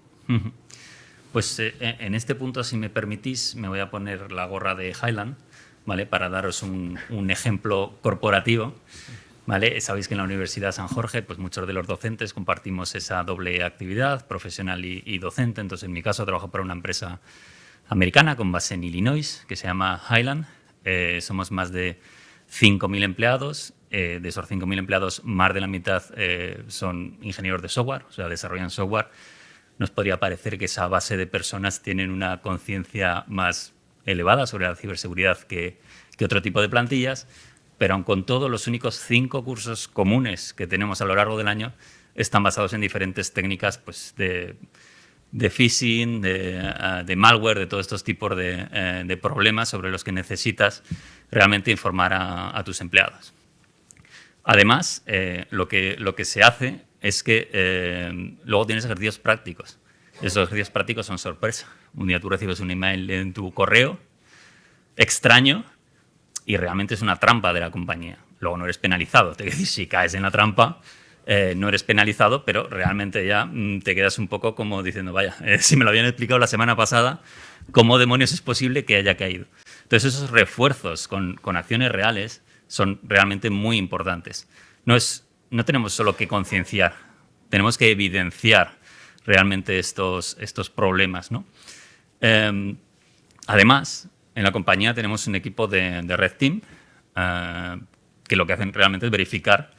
Pues en este punto, si me permitís, me voy a poner la gorra de Highland, ¿vale?, para daros un ejemplo corporativo, ¿vale? Sabéis que en la Universidad San Jorge, pues muchos de los docentes compartimos esa doble actividad, profesional y docente. Entonces, en mi caso, trabajo para una empresa americana con base en Illinois, que se llama Highland. Somos más de 5.000 empleados. De esos 5.000 empleados, más de la mitad son ingenieros de software, o sea, desarrollan software. Nos podría parecer que esa base de personas tienen una conciencia más elevada sobre la ciberseguridad que otro tipo de plantillas, pero aun con todo, los únicos 5 cursos comunes que tenemos a lo largo del año están basados en diferentes técnicas, pues, de phishing, de malware, de todos estos tipos de problemas sobre los que necesitas realmente informar a tus empleados. Además, lo que se hace es que luego tienes ejercicios prácticos. Esos ejercicios prácticos son sorpresa. Un día tú recibes un email en tu correo extraño y realmente es una trampa de la compañía. Luego no eres penalizado. Te decir, si caes en la trampa, no eres penalizado, pero realmente ya te quedas un poco como diciendo, vaya, si me lo habían explicado la semana pasada, ¿cómo demonios es posible que haya caído? Entonces, esos refuerzos con acciones reales son realmente muy importantes. No tenemos solo que concienciar, tenemos que evidenciar realmente estos problemas, ¿no? Además, en la compañía tenemos un equipo de Red Team que lo que hacen realmente es verificar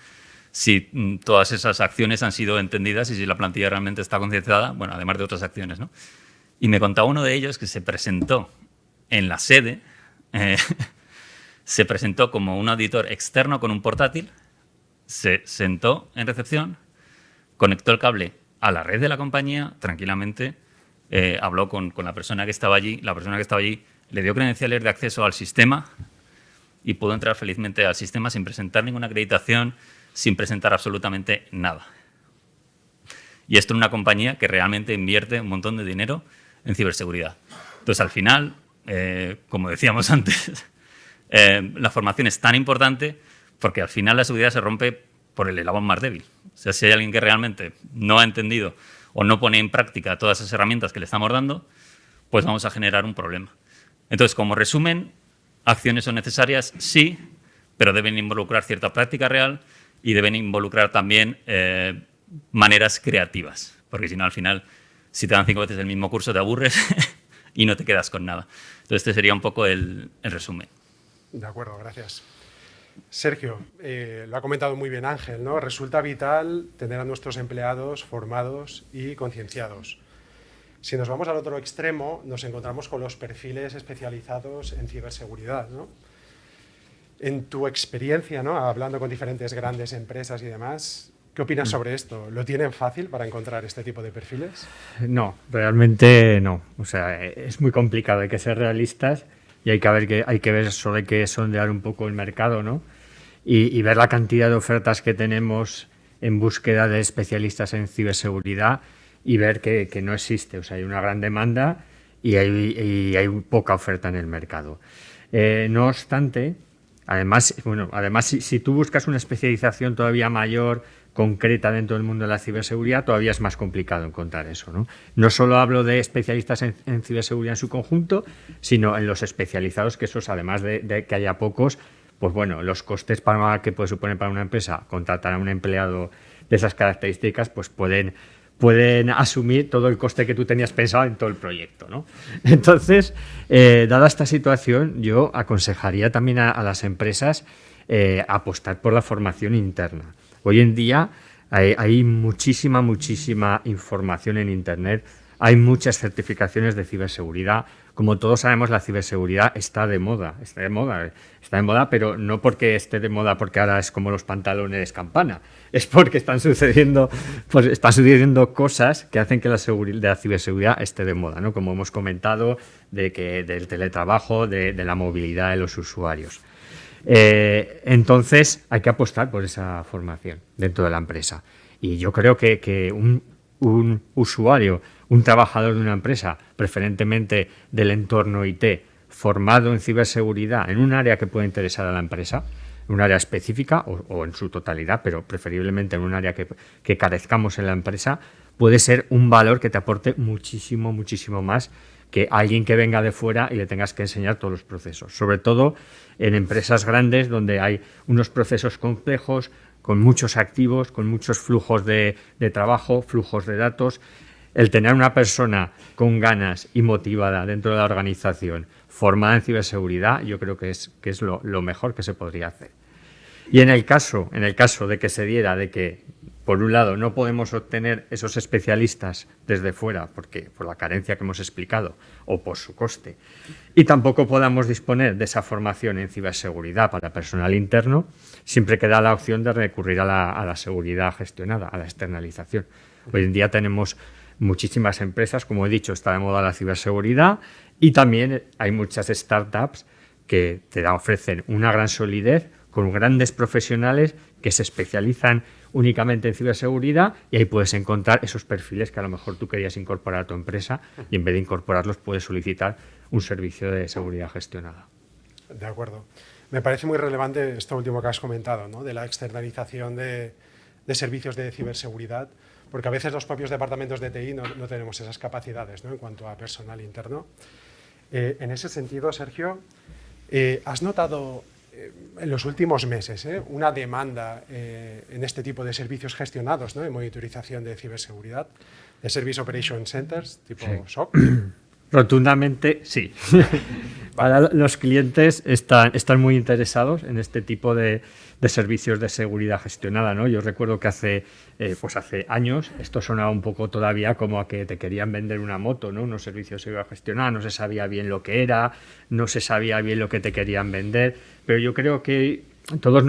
si todas esas acciones han sido entendidas y si la plantilla realmente está concienciada, bueno, además de otras acciones, ¿no? Y me contaba uno de ellos que se presentó en la sede, se presentó como un auditor externo con un portátil, se sentó en recepción, conectó el cable a la red de la compañía tranquilamente, habló con la persona que estaba allí, la persona que estaba allí le dio credenciales de acceso al sistema y pudo entrar felizmente al sistema sin presentar ninguna acreditación, sin presentar absolutamente nada. Y esto en una compañía que realmente invierte un montón de dinero en ciberseguridad. Entonces, al final, como decíamos antes, la formación es tan importante porque al final la seguridad se rompe por el eslabón más débil. O sea, si hay alguien que realmente no ha entendido o no pone en práctica todas esas herramientas que le estamos dando, pues vamos a generar un problema. Entonces, como resumen, acciones son necesarias, sí, pero deben involucrar cierta práctica real y deben involucrar también maneras creativas, porque si no, al final, si te dan 5 veces el mismo curso, te aburres y no te quedas con nada. Entonces, este sería un poco el resumen. De acuerdo, gracias. Sergio, lo ha comentado muy bien Ángel, ¿no? Resulta vital tener a nuestros empleados formados y concienciados. Si nos vamos al otro extremo, nos encontramos con los perfiles especializados en ciberseguridad, ¿no? En tu experiencia, ¿no? Hablando con diferentes grandes empresas y demás, ¿qué opinas sobre esto? ¿Lo tienen fácil para encontrar este tipo de perfiles? No, realmente no. O sea, es muy complicado, hay que ser realistas y hay que ver, solo hay que sondear un poco el mercado, ¿no? Y ver la cantidad de ofertas que tenemos en búsqueda de especialistas en ciberseguridad y ver que no existe. O sea, hay una gran demanda y hay poca oferta en el mercado. No obstante, además, si tú buscas una especialización todavía mayor, concreta dentro del mundo de la ciberseguridad, todavía es más complicado encontrar eso, ¿no? No solo hablo de especialistas en ciberseguridad en su conjunto, sino en los especializados, que esos, además de que haya pocos, pues bueno, los costes que puede suponer para una empresa contratar a un empleado de esas características, pues pueden asumir todo el coste que tú tenías pensado en todo el proyecto, ¿no? Entonces, dada esta situación, yo aconsejaría también a las empresas apostar por la formación interna. Hoy en día hay muchísima información en Internet, hay muchas certificaciones de ciberseguridad. Como todos sabemos, la ciberseguridad está de moda, pero no porque esté de moda porque ahora es como los pantalones campana, es porque están sucediendo cosas que hacen que la ciberseguridad esté de moda, ¿no? Como hemos comentado, del teletrabajo, de la movilidad de los usuarios. Entonces hay que apostar por esa formación dentro de la empresa. Y yo creo que un usuario, un trabajador de una empresa, preferentemente del entorno IT, formado en ciberseguridad en un área que pueda interesar a la empresa, un área específica o en su totalidad, pero preferiblemente en un área que carezcamos en la empresa, puede ser un valor que te aporte muchísimo más que alguien que venga de fuera y le tengas que enseñar todos los procesos. Sobre todo en empresas grandes donde hay unos procesos complejos, con muchos activos, con muchos flujos de trabajo, flujos de datos. El tener una persona con ganas y motivada dentro de la organización, formada en ciberseguridad, yo creo que es lo mejor que se podría hacer. Y en el caso de que se diera de que, por un lado, no podemos obtener esos especialistas desde fuera por la carencia que hemos explicado o por su coste, y tampoco podamos disponer de esa formación en ciberseguridad para personal interno, siempre queda la opción de recurrir a la seguridad gestionada, a la externalización. Hoy en día tenemos muchísimas empresas, como he dicho, está de moda la ciberseguridad, y también hay muchas startups que te ofrecen una gran solidez con grandes profesionales que se especializan únicamente en ciberseguridad, y ahí puedes encontrar esos perfiles que a lo mejor tú querías incorporar a tu empresa y en vez de incorporarlos puedes solicitar un servicio de seguridad gestionada. De acuerdo. Me parece muy relevante esto último que has comentado, ¿no? De la externalización de servicios de ciberseguridad, porque a veces los propios departamentos de TI no tenemos esas capacidades, ¿no? En cuanto a personal interno. En ese sentido, Sergio, ¿has notado en los últimos meses una demanda en este tipo de servicios gestionados, ¿no? De monitorización de ciberseguridad, de Service Operation Centers, tipo SOC? Rotundamente sí. Ahora los clientes están muy interesados en este tipo de servicios de seguridad gestionada, ¿no? Yo recuerdo que hace años esto sonaba un poco todavía como a que te querían vender una moto, ¿no? Unos servicios de seguridad gestionada, no se sabía bien lo que era, no se sabía bien lo que te querían vender, pero yo creo que todos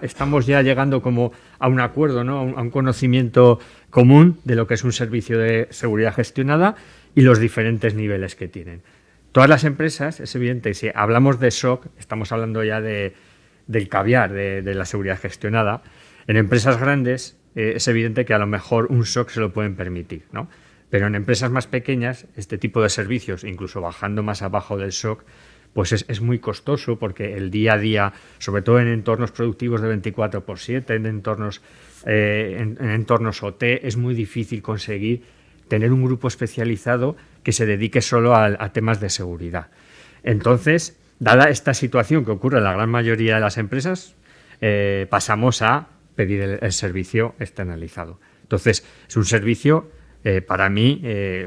estamos ya llegando como a un acuerdo, ¿no? A un conocimiento común de lo que es un servicio de seguridad gestionada y los diferentes niveles que tienen. Todas las empresas, es evidente, si hablamos de SOC, estamos hablando ya del caviar de la seguridad gestionada. En empresas grandes es evidente que a lo mejor un SOC se lo pueden permitir, ¿no? Pero en empresas más pequeñas, este tipo de servicios, incluso bajando más abajo del SOC, pues es muy costoso, porque el día a día, sobre todo en entornos productivos de 24/7, en entornos OT, es muy difícil conseguir tener un grupo especializado que se dedique solo a temas de seguridad. Entonces, dada esta situación que ocurre en la gran mayoría de las empresas, pasamos a pedir el servicio externalizado. Entonces, es un servicio, para mí,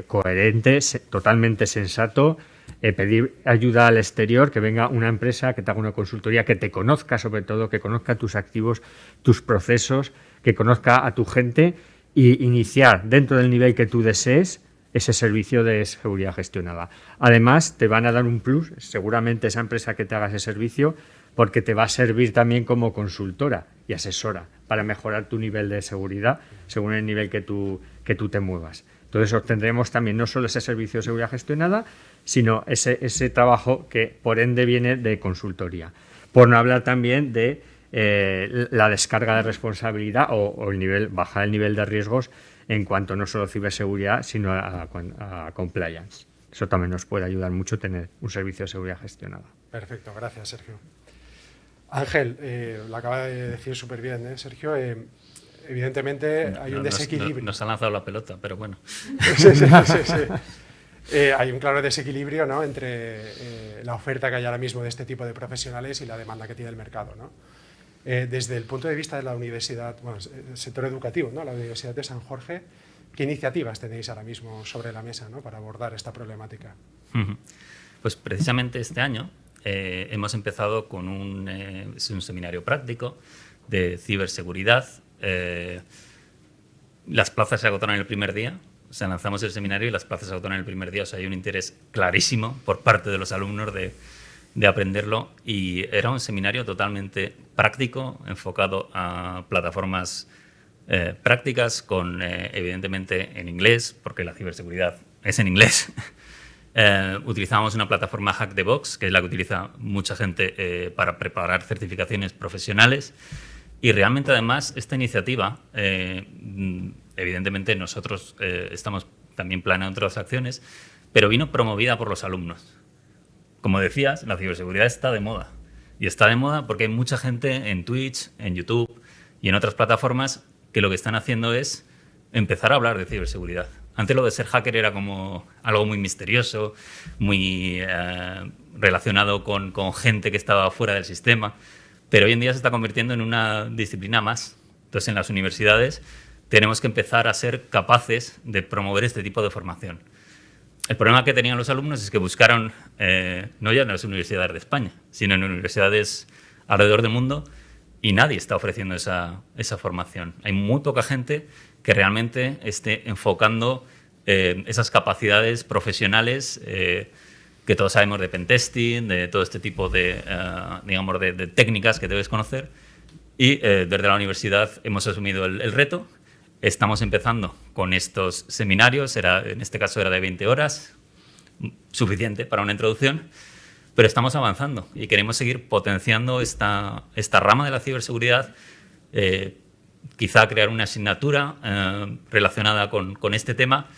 coherente, totalmente sensato, pedir ayuda al exterior, que venga una empresa que te haga una consultoría, que te conozca, sobre todo, que conozca tus activos, tus procesos, que conozca a tu gente, y iniciar dentro del nivel que tú desees ese servicio de seguridad gestionada. Además, te van a dar un plus, seguramente esa empresa que te haga ese servicio, porque te va a servir también como consultora y asesora para mejorar tu nivel de seguridad según el nivel que tú te muevas. Entonces, obtendremos también no solo ese servicio de seguridad gestionada, sino ese trabajo que, por ende, viene de consultoría. Por no hablar también de la descarga de responsabilidad o bajar el nivel de riesgos en cuanto no solo a ciberseguridad, sino a compliance. Eso también nos puede ayudar mucho tener un servicio de seguridad gestionada. Perfecto, gracias, Sergio. Ángel, lo acaba de decir súper bien, Sergio. Evidentemente hay un desequilibrio. Nos ha lanzado la pelota, pero bueno. Sí. Hay un claro desequilibrio, ¿no?, entre la oferta que hay ahora mismo de este tipo de profesionales y la demanda que tiene el mercado, ¿no? Desde el punto de vista de la universidad, bueno, el sector educativo, ¿no?, la Universidad de San Jorge, ¿qué iniciativas tenéis ahora mismo sobre la mesa, ¿no?, para abordar esta problemática? Pues precisamente este año hemos empezado con un seminario práctico de ciberseguridad. Las plazas se agotaron el primer día. O sea, lanzamos el seminario y las plazas se agotaron el primer día. O sea, hay un interés clarísimo por parte de los alumnos de aprenderlo, y era un seminario totalmente práctico, enfocado a plataformas prácticas, con evidentemente en inglés, porque la ciberseguridad es en inglés. Utilizamos una plataforma Hack the Box, que es la que utiliza mucha gente para preparar certificaciones profesionales, y realmente además esta iniciativa, evidentemente nosotros estamos también planeando otras acciones, pero vino promovida por los alumnos. Como decías, la ciberseguridad está de moda. Y está de moda porque hay mucha gente en Twitch, en YouTube y en otras plataformas que lo que están haciendo es empezar a hablar de ciberseguridad. Antes lo de ser hacker era como algo muy misterioso, muy relacionado con gente que estaba fuera del sistema, pero hoy en día se está convirtiendo en una disciplina más. Entonces, en las universidades tenemos que empezar a ser capaces de promover este tipo de formación. El problema que tenían los alumnos es que buscaron, no ya en las universidades de España, sino en universidades alrededor del mundo, y nadie está ofreciendo esa formación. Hay muy poca gente que realmente esté enfocando esas capacidades profesionales que todos sabemos de pentesting, de todo este tipo de, digamos, de técnicas que debes conocer. Y desde la universidad hemos asumido el reto. Estamos empezando con estos seminarios, en este caso era de 20 horas, suficiente para una introducción, pero estamos avanzando y queremos seguir potenciando esta rama de la ciberseguridad, quizá crear una asignatura relacionada con este tema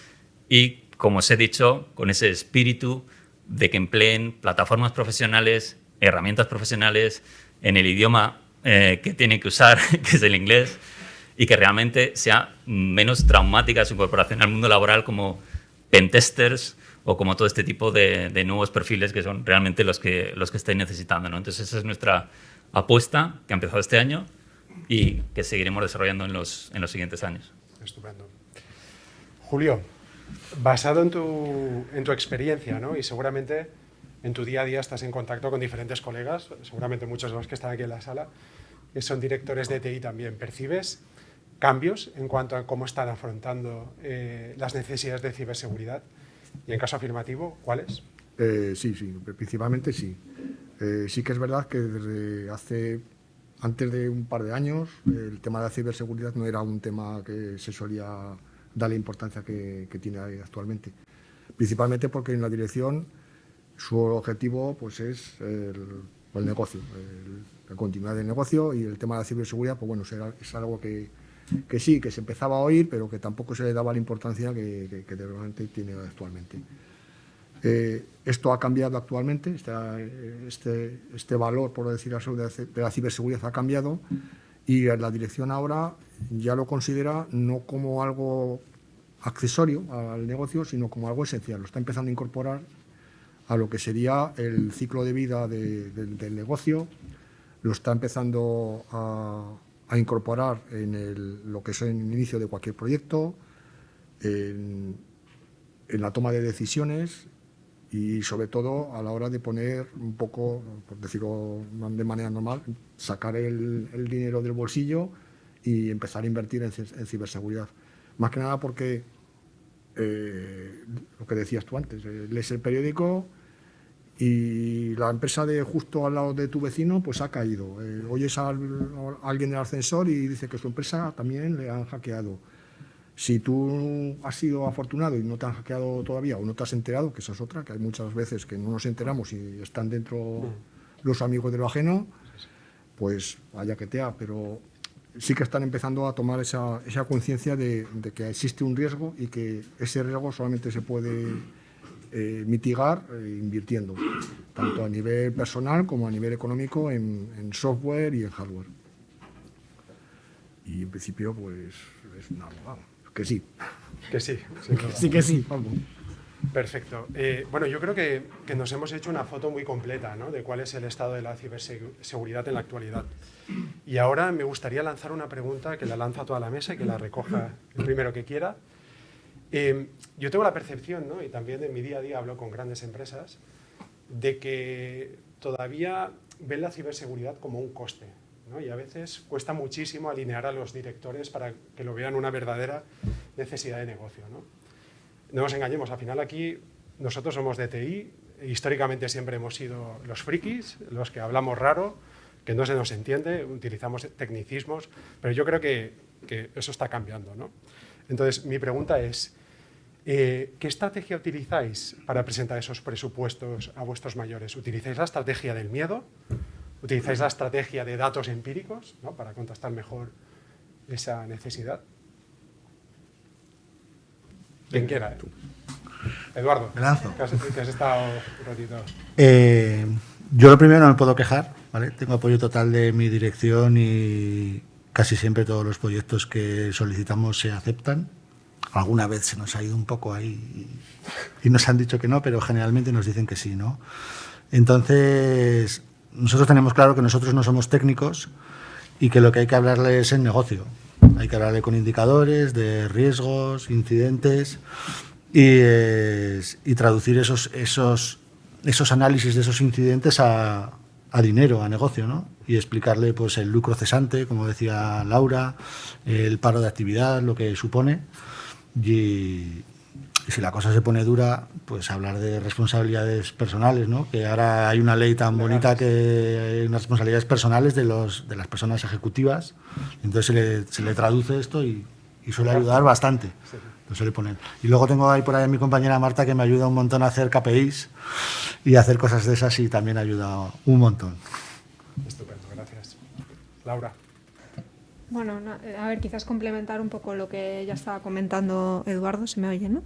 y, como os he dicho, con ese espíritu de que empleen plataformas profesionales, herramientas profesionales en el idioma que tienen que usar, que es el inglés, y que realmente sea menos traumática su incorporación al mundo laboral como pentesters o como todo este tipo de nuevos perfiles que son realmente los que estáis necesitando, ¿no? Entonces esa es nuestra apuesta, que ha empezado este año y que seguiremos desarrollando en los siguientes años. Estupendo. Julio, basado en tu experiencia, ¿no?, y seguramente en tu día a día estás en contacto con diferentes colegas, seguramente muchos de los que están aquí en la sala, que son directores de TI también, ¿percibes cambios en cuanto a cómo están afrontando las necesidades de ciberseguridad? Y en caso afirmativo, ¿cuáles? Sí, principalmente sí. Sí que es verdad que antes de un par de años, el tema de la ciberseguridad no era un tema que se solía dar la importancia que tiene actualmente. Principalmente porque en la dirección su objetivo pues, es el negocio, la continuidad del negocio, y el tema de la ciberseguridad, pues bueno, es algo que sí, que se empezaba a oír, pero que tampoco se le daba la importancia que realmente tiene actualmente. Esto ha cambiado actualmente, este valor, por decir así, de la ciberseguridad ha cambiado y la dirección ahora ya lo considera no como algo accesorio al negocio, sino como algo esencial. Lo está empezando a incorporar a lo que sería el ciclo de vida del negocio, lo está empezando a incorporar en lo que es el inicio de cualquier proyecto, en la toma de decisiones y sobre todo a la hora de poner un poco, por decirlo de manera normal, sacar el dinero del bolsillo y empezar a invertir en ciberseguridad. Más que nada porque, lo que decías tú antes, lees el periódico y la empresa de justo al lado de tu vecino pues ha caído. Oyes a alguien del ascensor y dice que su empresa también le han hackeado. Si tú has sido afortunado y no te han hackeado todavía o no te has enterado, que esa es otra, que hay muchas veces que no nos enteramos y están dentro los amigos de lo ajeno, pues vaya que te ha, pero sí que están empezando a tomar esa conciencia de que existe un riesgo y que ese riesgo solamente se puede mitigar invirtiendo, tanto a nivel personal como a nivel económico en software y en hardware. Y en principio, pues es una abogada. Que sí. Que sí. Que sí, vamos. Perfecto. Bueno, yo creo que nos hemos hecho una foto muy completa, ¿no?, de cuál es el estado de la ciberseguridad en la actualidad. Y ahora me gustaría lanzar una pregunta que la lanzo a toda la mesa y que la recoja el primero que quiera. Yo tengo la percepción, ¿no?, y también en mi día a día hablo con grandes empresas, de que todavía ven la ciberseguridad como un coste, ¿no? Y a veces cuesta muchísimo alinear a los directores para que lo vean una verdadera necesidad de negocio, ¿no? No nos engañemos, al final aquí nosotros somos de TI, históricamente siempre hemos sido los frikis, los que hablamos raro, que no se nos entiende, utilizamos tecnicismos, pero yo creo que eso está cambiando, ¿no? Entonces, mi pregunta es, ¿qué estrategia utilizáis para presentar esos presupuestos a vuestros mayores? ¿Utilizáis la estrategia del miedo? ¿Utilizáis la estrategia de datos empíricos, ¿no?, para contrastar mejor esa necesidad? Quien quiera, tú. Eduardo, me lanzo. Que has estado un ratito. Yo lo primero no me puedo quejar, ¿vale? Tengo apoyo total de mi dirección y casi siempre todos los proyectos que solicitamos se aceptan. Alguna vez se nos ha ido un poco ahí y nos han dicho que no, pero generalmente nos dicen que sí, ¿no? Entonces, nosotros tenemos claro que nosotros no somos técnicos y que lo que hay que hablarle es el negocio. Hay que hablarle con indicadores de riesgos, incidentes y traducir esos análisis de esos incidentes a dinero, a negocio, ¿no? Y explicarle pues el lucro cesante, como decía Laura, el paro de actividad, lo que supone. Y si la cosa se pone dura, pues hablar de responsabilidades personales, ¿no? Que ahora hay una ley tan bonita que hay unas responsabilidades personales de las personas ejecutivas. Entonces se le traduce esto y suele ayudar bastante. Lo suele poner. Y luego tengo ahí por ahí a mi compañera Marta, que me ayuda un montón a hacer KPIs y a hacer cosas de esas, y también ayuda un montón. Estupendo, gracias. Laura. Bueno, a ver, quizás complementar un poco lo que ya estaba comentando Eduardo, se me oye, ¿no?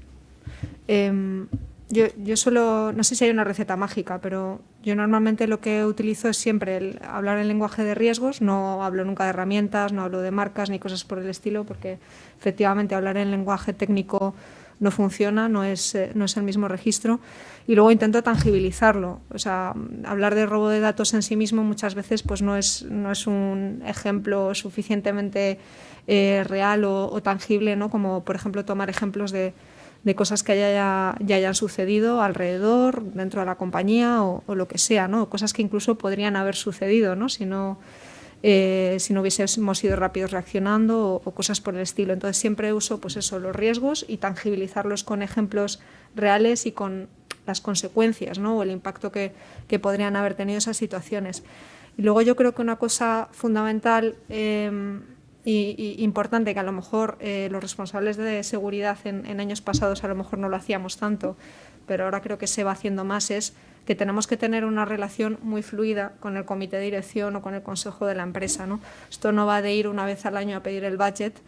Yo solo, no sé si hay una receta mágica, pero yo normalmente lo que utilizo es siempre hablar en lenguaje de riesgos. No hablo nunca de herramientas, no hablo de marcas ni cosas por el estilo, porque efectivamente hablar en lenguaje técnico no funciona, no es el mismo registro. Y luego intento tangibilizarlo. O sea, hablar de robo de datos en sí mismo muchas veces pues no es un ejemplo suficientemente real o tangible, ¿no? Como, por ejemplo, tomar ejemplos de cosas que ya hayan sucedido alrededor, dentro de la compañía o lo que sea, ¿no? Cosas que incluso podrían haber sucedido, ¿no? Si no hubiésemos sido rápidos reaccionando o cosas por el estilo. Entonces siempre uso pues eso, los riesgos, y tangibilizarlos con ejemplos reales y con las consecuencias, ¿no? O el impacto que podrían haber tenido esas situaciones. Y luego yo creo que una cosa fundamental y importante, que a lo mejor los responsables de seguridad en años pasados a lo mejor no lo hacíamos tanto, pero ahora creo que se va haciendo más, es que tenemos que tener una relación muy fluida con el comité de dirección o con el consejo de la empresa, ¿no? Esto no va de ir una vez al año a pedir el budget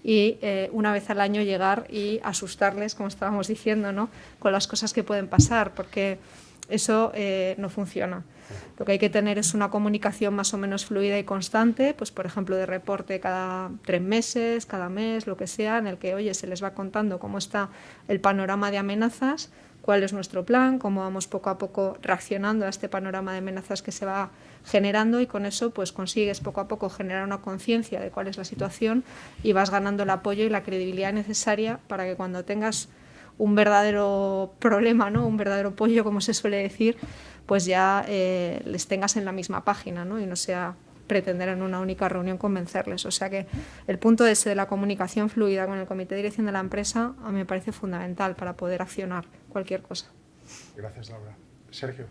y una vez al año llegar y asustarles, como estábamos diciendo, ¿no?, con las cosas que pueden pasar, porque eso no funciona. Lo que hay que tener es una comunicación más o menos fluida y constante, pues por ejemplo de reporte cada 3 meses, cada mes, lo que sea, en el que, oye, se les va contando cómo está el panorama de amenazas, cuál es nuestro plan, cómo vamos poco a poco reaccionando a este panorama de amenazas que se va generando, y con eso pues consigues poco a poco generar una conciencia de cuál es la situación y vas ganando el apoyo y la credibilidad necesaria para que cuando tengas un verdadero problema, ¿no?, un verdadero pollo, como se suele decir, pues ya les tengas en la misma página, ¿no?, y no sea pretender en una única reunión convencerles. O sea que el punto ese de la comunicación fluida con el comité de dirección de la empresa a mí me parece fundamental para poder accionar cualquier cosa. Gracias, Laura. Sergio.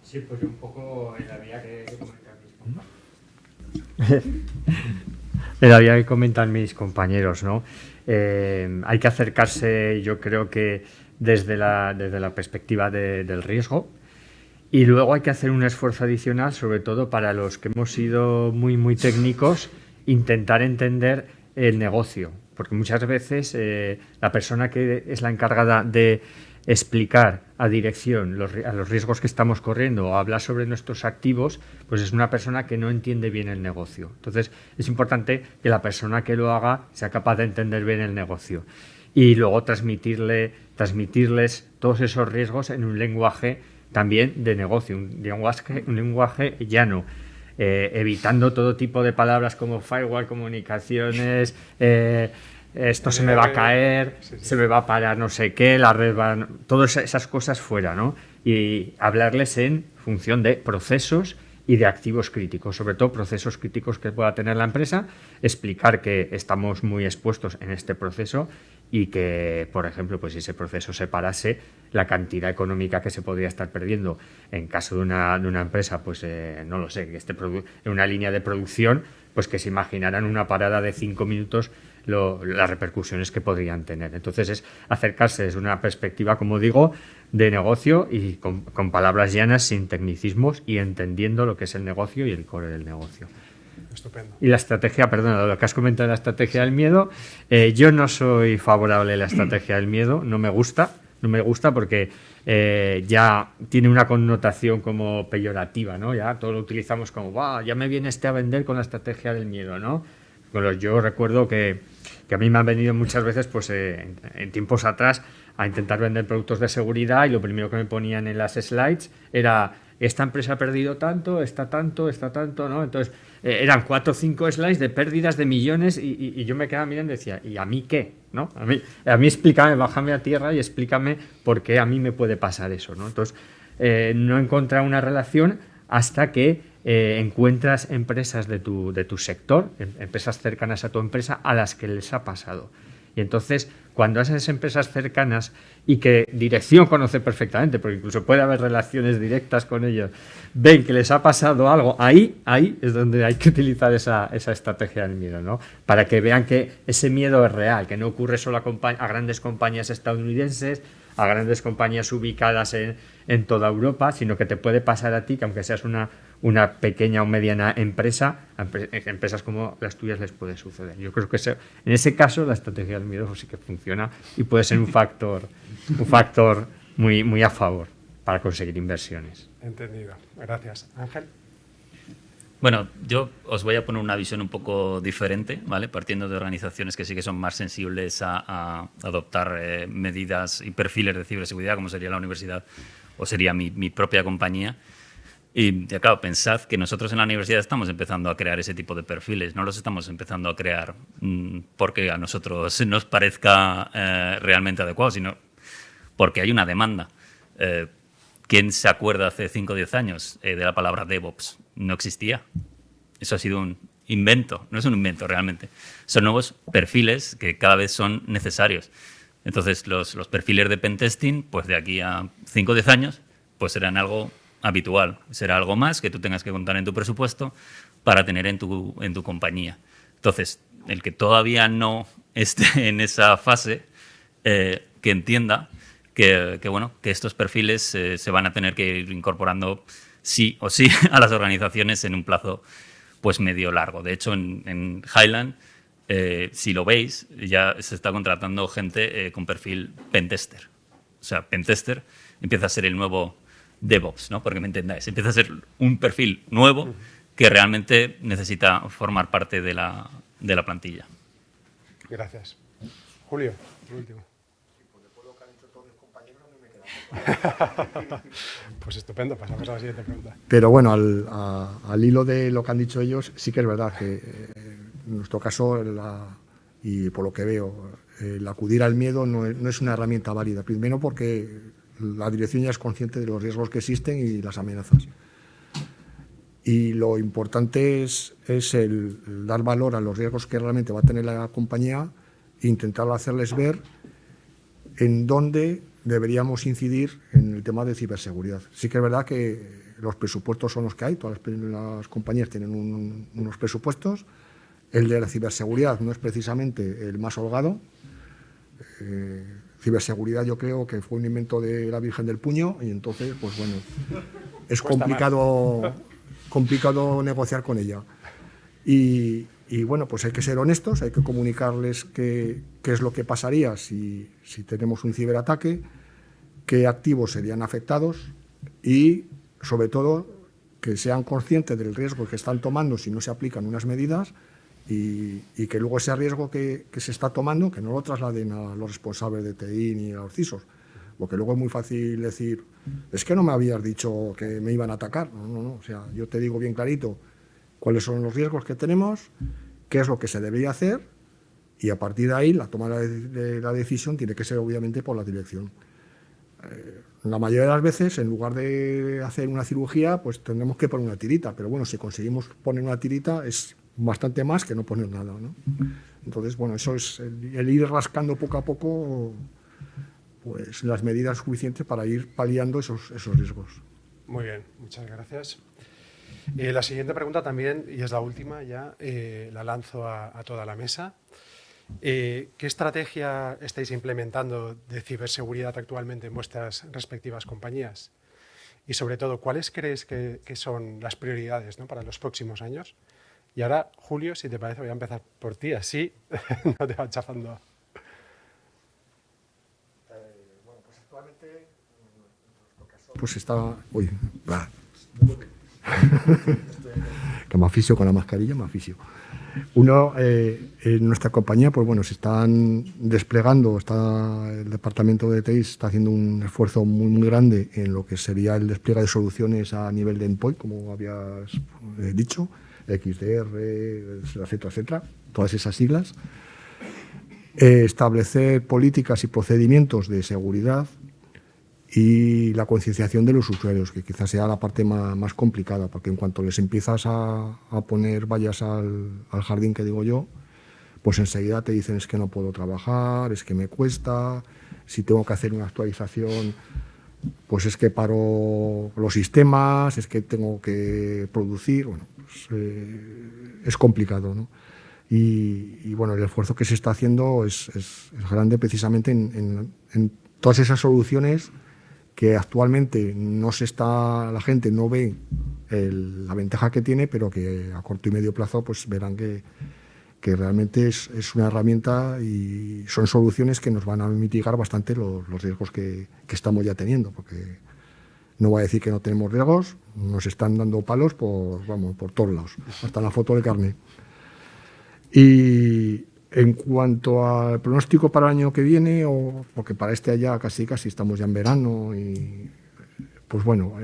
Sí, pues yo un poco en la vía que comentan mis compañeros. En la vía que comentan mis compañeros, ¿no? Hay que acercarse, yo creo que desde la perspectiva del riesgo, y luego hay que hacer un esfuerzo adicional, sobre todo para los que hemos sido muy técnicos, intentar entender el negocio, porque muchas veces la persona que es la encargada de explicar a dirección a los riesgos que estamos corriendo o hablar sobre nuestros activos, pues es una persona que no entiende bien el negocio. Entonces es importante que la persona que lo haga sea capaz de entender bien el negocio y luego transmitirles todos esos riesgos en un lenguaje también de negocio, un lenguaje llano, evitando todo tipo de palabras como firewall, comunicaciones, esto se me va a caer, se me va a parar no sé qué, la red va... Todas esas cosas fuera, ¿no? Y hablarles en función de procesos y de activos críticos, sobre todo procesos críticos que pueda tener la empresa, explicar que estamos muy expuestos en este proceso y que, por ejemplo, pues si ese proceso se parase, la cantidad económica que se podría estar perdiendo en caso de una empresa, pues no lo sé, que esté en una línea de producción, pues que se imaginaran una parada de 5 minutos las repercusiones que podrían tener. Entonces es acercarse desde una perspectiva, como digo, de negocio y con palabras llanas, sin tecnicismos y entendiendo lo que es el negocio y el core del negocio. Estupendo. Y la estrategia, perdona, lo que has comentado de la estrategia del miedo, yo no soy favorable a la estrategia del miedo, no me gusta porque ya tiene una connotación como peyorativa, ¿no? Ya todo lo utilizamos como, ¡wow!, ya me viene a vender con la estrategia del miedo, ¿no? Bueno, yo recuerdo que a mí me han venido muchas veces, pues en tiempos atrás, a intentar vender productos de seguridad y lo primero que me ponían en las slides era: esta empresa ha perdido tanto, está tanto, ¿no? Entonces eran 4 o 5 slides de pérdidas de millones y yo me quedaba mirando y decía, ¿y a mí qué? ¿No? A mí explícame, bájame a tierra y explícame por qué a mí me puede pasar eso, ¿no? Entonces no he encontrado una relación hasta que encuentras empresas de tu sector, empresas cercanas a tu empresa a las que les ha pasado. Y entonces, cuando a esas empresas cercanas y que dirección conoce perfectamente, porque incluso puede haber relaciones directas con ellos, ven que les ha pasado algo, ahí es donde hay que utilizar esa estrategia del miedo, ¿no? Para que vean que ese miedo es real, que no ocurre solo a grandes compañías estadounidenses, a grandes compañías ubicadas en toda Europa, sino que te puede pasar a ti, que aunque seas una pequeña o mediana empresa, empresas como las tuyas les puede suceder. Yo creo que en ese caso la estrategia del miedo sí que funciona y puede ser un factor muy a favor para conseguir inversiones. Entendido. Gracias. Ángel. Bueno, yo os voy a poner una visión un poco diferente, ¿vale? Partiendo de organizaciones que sí que son más sensibles a adoptar medidas y perfiles de ciberseguridad, como sería la universidad o sería mi propia compañía. Y claro, pensad que nosotros en la universidad estamos empezando a crear ese tipo de perfiles, no los estamos empezando a crear porque a nosotros nos parezca realmente adecuado, sino porque hay una demanda. ¿Quién se acuerda hace 5 o 10 años de la palabra DevOps? No existía. Eso ha sido un invento, no es un invento realmente. Son nuevos perfiles que cada vez son necesarios. Entonces, los perfiles de pentesting, pues de aquí a 5 o 10 años, pues serán algo habitual. Será algo más que tú tengas que contar en tu presupuesto para tener en tu compañía. Entonces, el que todavía no esté en esa fase, que entienda que estos perfiles se van a tener que ir incorporando sí o sí a las organizaciones en un plazo pues medio largo. De hecho, en Highland si lo veis, ya se está contratando gente con perfil pentester. O sea, pentester empieza a ser el nuevo DevOps, ¿no? Porque me entendáis, empieza a ser un perfil nuevo que realmente necesita formar parte de la plantilla. Gracias. Julio, el último. Pues estupendo, pasamos a la siguiente pregunta. Pero bueno, al hilo de lo que han dicho ellos, sí que es verdad que en nuestro caso, y por lo que veo, el acudir al miedo no es una herramienta válida. Primero porque la dirección ya es consciente de los riesgos que existen y las amenazas. Y lo importante es el dar valor a los riesgos que realmente va a tener la compañía e intentar hacerles ver en dónde deberíamos incidir en el tema de ciberseguridad. Sí que es verdad que los presupuestos son los que hay, todas las compañías tienen unos presupuestos. El de la ciberseguridad no es precisamente el más holgado. Ciberseguridad yo creo que fue un invento de la Virgen del Puño y entonces, pues bueno, es complicado negociar con ella. Y bueno, pues hay que ser honestos, hay que comunicarles qué es lo que pasaría si tenemos un ciberataque, qué activos serían afectados y, sobre todo, que sean conscientes del riesgo que están tomando si no se aplican unas medidas y que luego ese riesgo que se está tomando, que no lo trasladen a los responsables de TI ni a los CISOs. Porque luego es muy fácil decir, es que no me habías dicho que me iban a atacar. No. O sea, yo te digo bien clarito cuáles son los riesgos que tenemos, qué es lo que se debería hacer y a partir de ahí la toma de la decisión tiene que ser obviamente por la dirección. La mayoría de las veces, en lugar de hacer una cirugía, pues tendremos que poner una tirita. Pero bueno, si conseguimos poner una tirita es bastante más que no poner nada, ¿no? Entonces, bueno, eso es el ir rascando poco a poco pues las medidas suficientes para ir paliando esos riesgos. Muy bien, muchas gracias. La siguiente pregunta también, y es la última ya, la lanzo a toda la mesa. ¿Qué estrategia estáis implementando de ciberseguridad actualmente en vuestras respectivas compañías? Y sobre todo, ¿cuáles creéis que son las prioridades, ¿no?, para los próximos años? Y ahora, Julio, si te parece, voy a empezar por ti, así no te va chafando. Bueno, pues actualmente pues está... Uy, que me aficio con la mascarilla, me aficio. En nuestra compañía, pues bueno, se están desplegando, el departamento de TI está haciendo un esfuerzo muy grande en lo que sería el despliegue de soluciones a nivel de endpoint, como habías dicho, XDR, etcétera, todas esas siglas. Establecer políticas y procedimientos de seguridad y la concienciación de los usuarios, que quizás sea la parte más complicada, porque en cuanto les empiezas a poner vallas al jardín, que digo yo, pues enseguida te dicen es que no puedo trabajar, es que me cuesta, si tengo que hacer una actualización, pues es que paro los sistemas, es que tengo que producir, bueno, pues, es complicado, ¿no? Y bueno, el esfuerzo que se está haciendo es grande precisamente en todas esas soluciones que actualmente la gente no ve la ventaja que tiene, pero que a corto y medio plazo pues verán que realmente es una herramienta y son soluciones que nos van a mitigar bastante los riesgos que estamos ya teniendo, porque no voy a decir que no tenemos riesgos, nos están dando palos por todos lados, hasta en la foto de carne. Y en cuanto al pronóstico para el año que viene, porque para este ya casi estamos ya en verano, y pues bueno,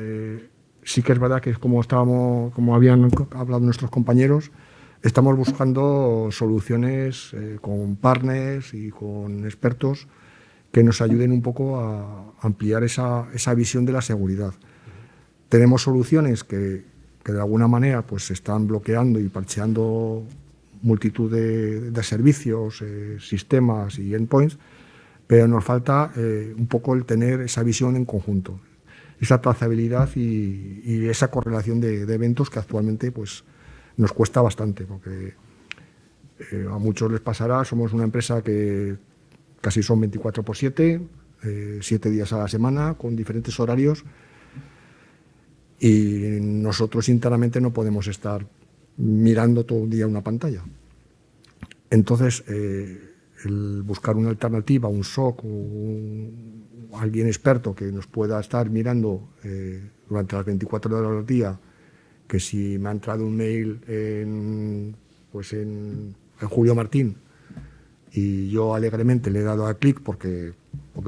sí que es verdad que como habían hablado nuestros compañeros, estamos buscando soluciones con partners y con expertos que nos ayuden un poco a ampliar esa visión de la seguridad. Tenemos soluciones que de alguna manera pues se están bloqueando y parcheando multitud de servicios, sistemas y endpoints, pero nos falta un poco el tener esa visión en conjunto, esa trazabilidad y esa correlación de eventos que actualmente pues, nos cuesta bastante, porque a muchos les pasará, somos una empresa que casi son 24/7, 7 días a la semana, con diferentes horarios, y nosotros internamente no podemos estar mirando todo el día una pantalla. Entonces, el buscar una alternativa, un SOC o alguien experto que nos pueda estar mirando durante las 24 horas del día, que si me ha entrado un mail en Julio Martín y yo alegremente le he dado a clic porque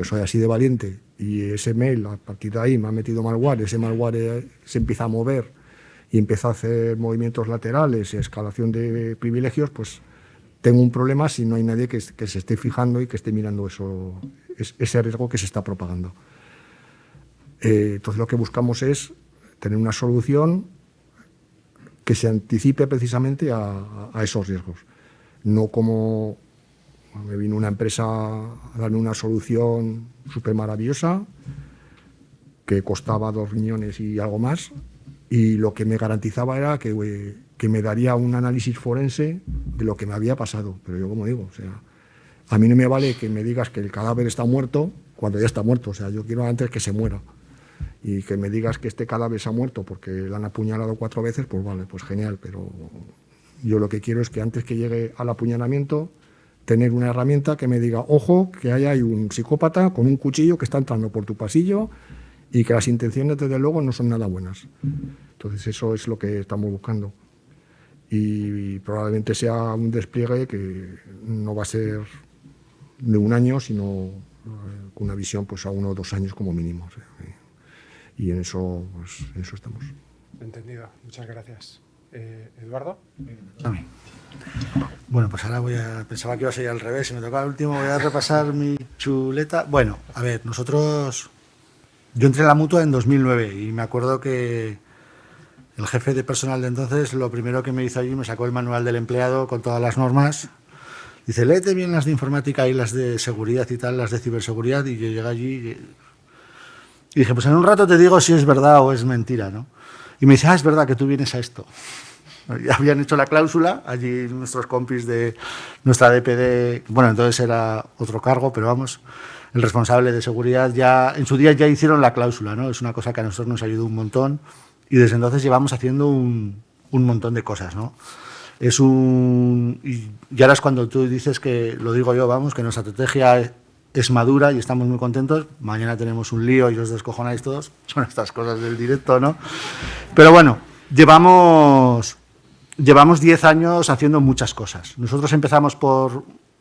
soy así de valiente, y ese mail a partir de ahí me ha metido malware, ese malware se empieza a mover y empieza a hacer movimientos laterales y escalación de privilegios, pues tengo un problema si no hay nadie que se esté fijando y que esté mirando ese riesgo que se está propagando. Entonces lo que buscamos es tener una solución que se anticipe precisamente a esos riesgos. No como me vino una empresa a darme una solución súper maravillosa que costaba 2 millones y algo más, y lo que me garantizaba era que me daría un análisis forense de lo que me había pasado. Pero yo, como digo, o sea, a mí no me vale que me digas que el cadáver está muerto cuando ya está muerto. O sea, yo quiero antes que se muera. Y que me digas que este cadáver se ha muerto porque le han apuñalado 4 veces, pues vale, pues genial. Pero yo lo que quiero es que antes que llegue al apuñalamiento, tener una herramienta que me diga, ojo, que ahí hay un psicópata con un cuchillo que está entrando por tu pasillo y que las intenciones, desde luego, no son nada buenas. Entonces, eso es lo que estamos buscando. Y probablemente sea un despliegue que no va a ser de 1 año, sino con una visión pues a 1 o 2 años como mínimo. O sea, y en eso, pues, en eso estamos. Entendido. Muchas gracias. ¿Eduardo? A mí. Bueno, pues ahora pensaba que iba a ser al revés, si me tocaba el último voy a repasar mi chuleta. Bueno, a ver, yo entré en la Mutua en 2009 y me acuerdo que el jefe de personal de entonces, lo primero que me hizo allí, me sacó el manual del empleado con todas las normas. Dice, léete bien las de informática y las de seguridad y tal, las de ciberseguridad, y yo llegué allí y dije, pues en un rato te digo si es verdad o es mentira, ¿no? Y me dice, es verdad que tú vienes a esto. Ya habían hecho la cláusula, allí nuestros compis de nuestra DPD, bueno, entonces era otro cargo, pero vamos, el responsable de seguridad ya, en su día ya hicieron la cláusula, ¿no? Es una cosa que a nosotros nos ayudó un montón y desde entonces llevamos haciendo un montón de cosas, ¿no? Y ahora es cuando tú dices que, lo digo yo, vamos, que nuestra estrategia es madura y estamos muy contentos. Mañana tenemos un lío y os descojonáis todos, son estas cosas del directo, ¿no? Pero bueno, llevamos 10 años haciendo muchas cosas. Nosotros empezamos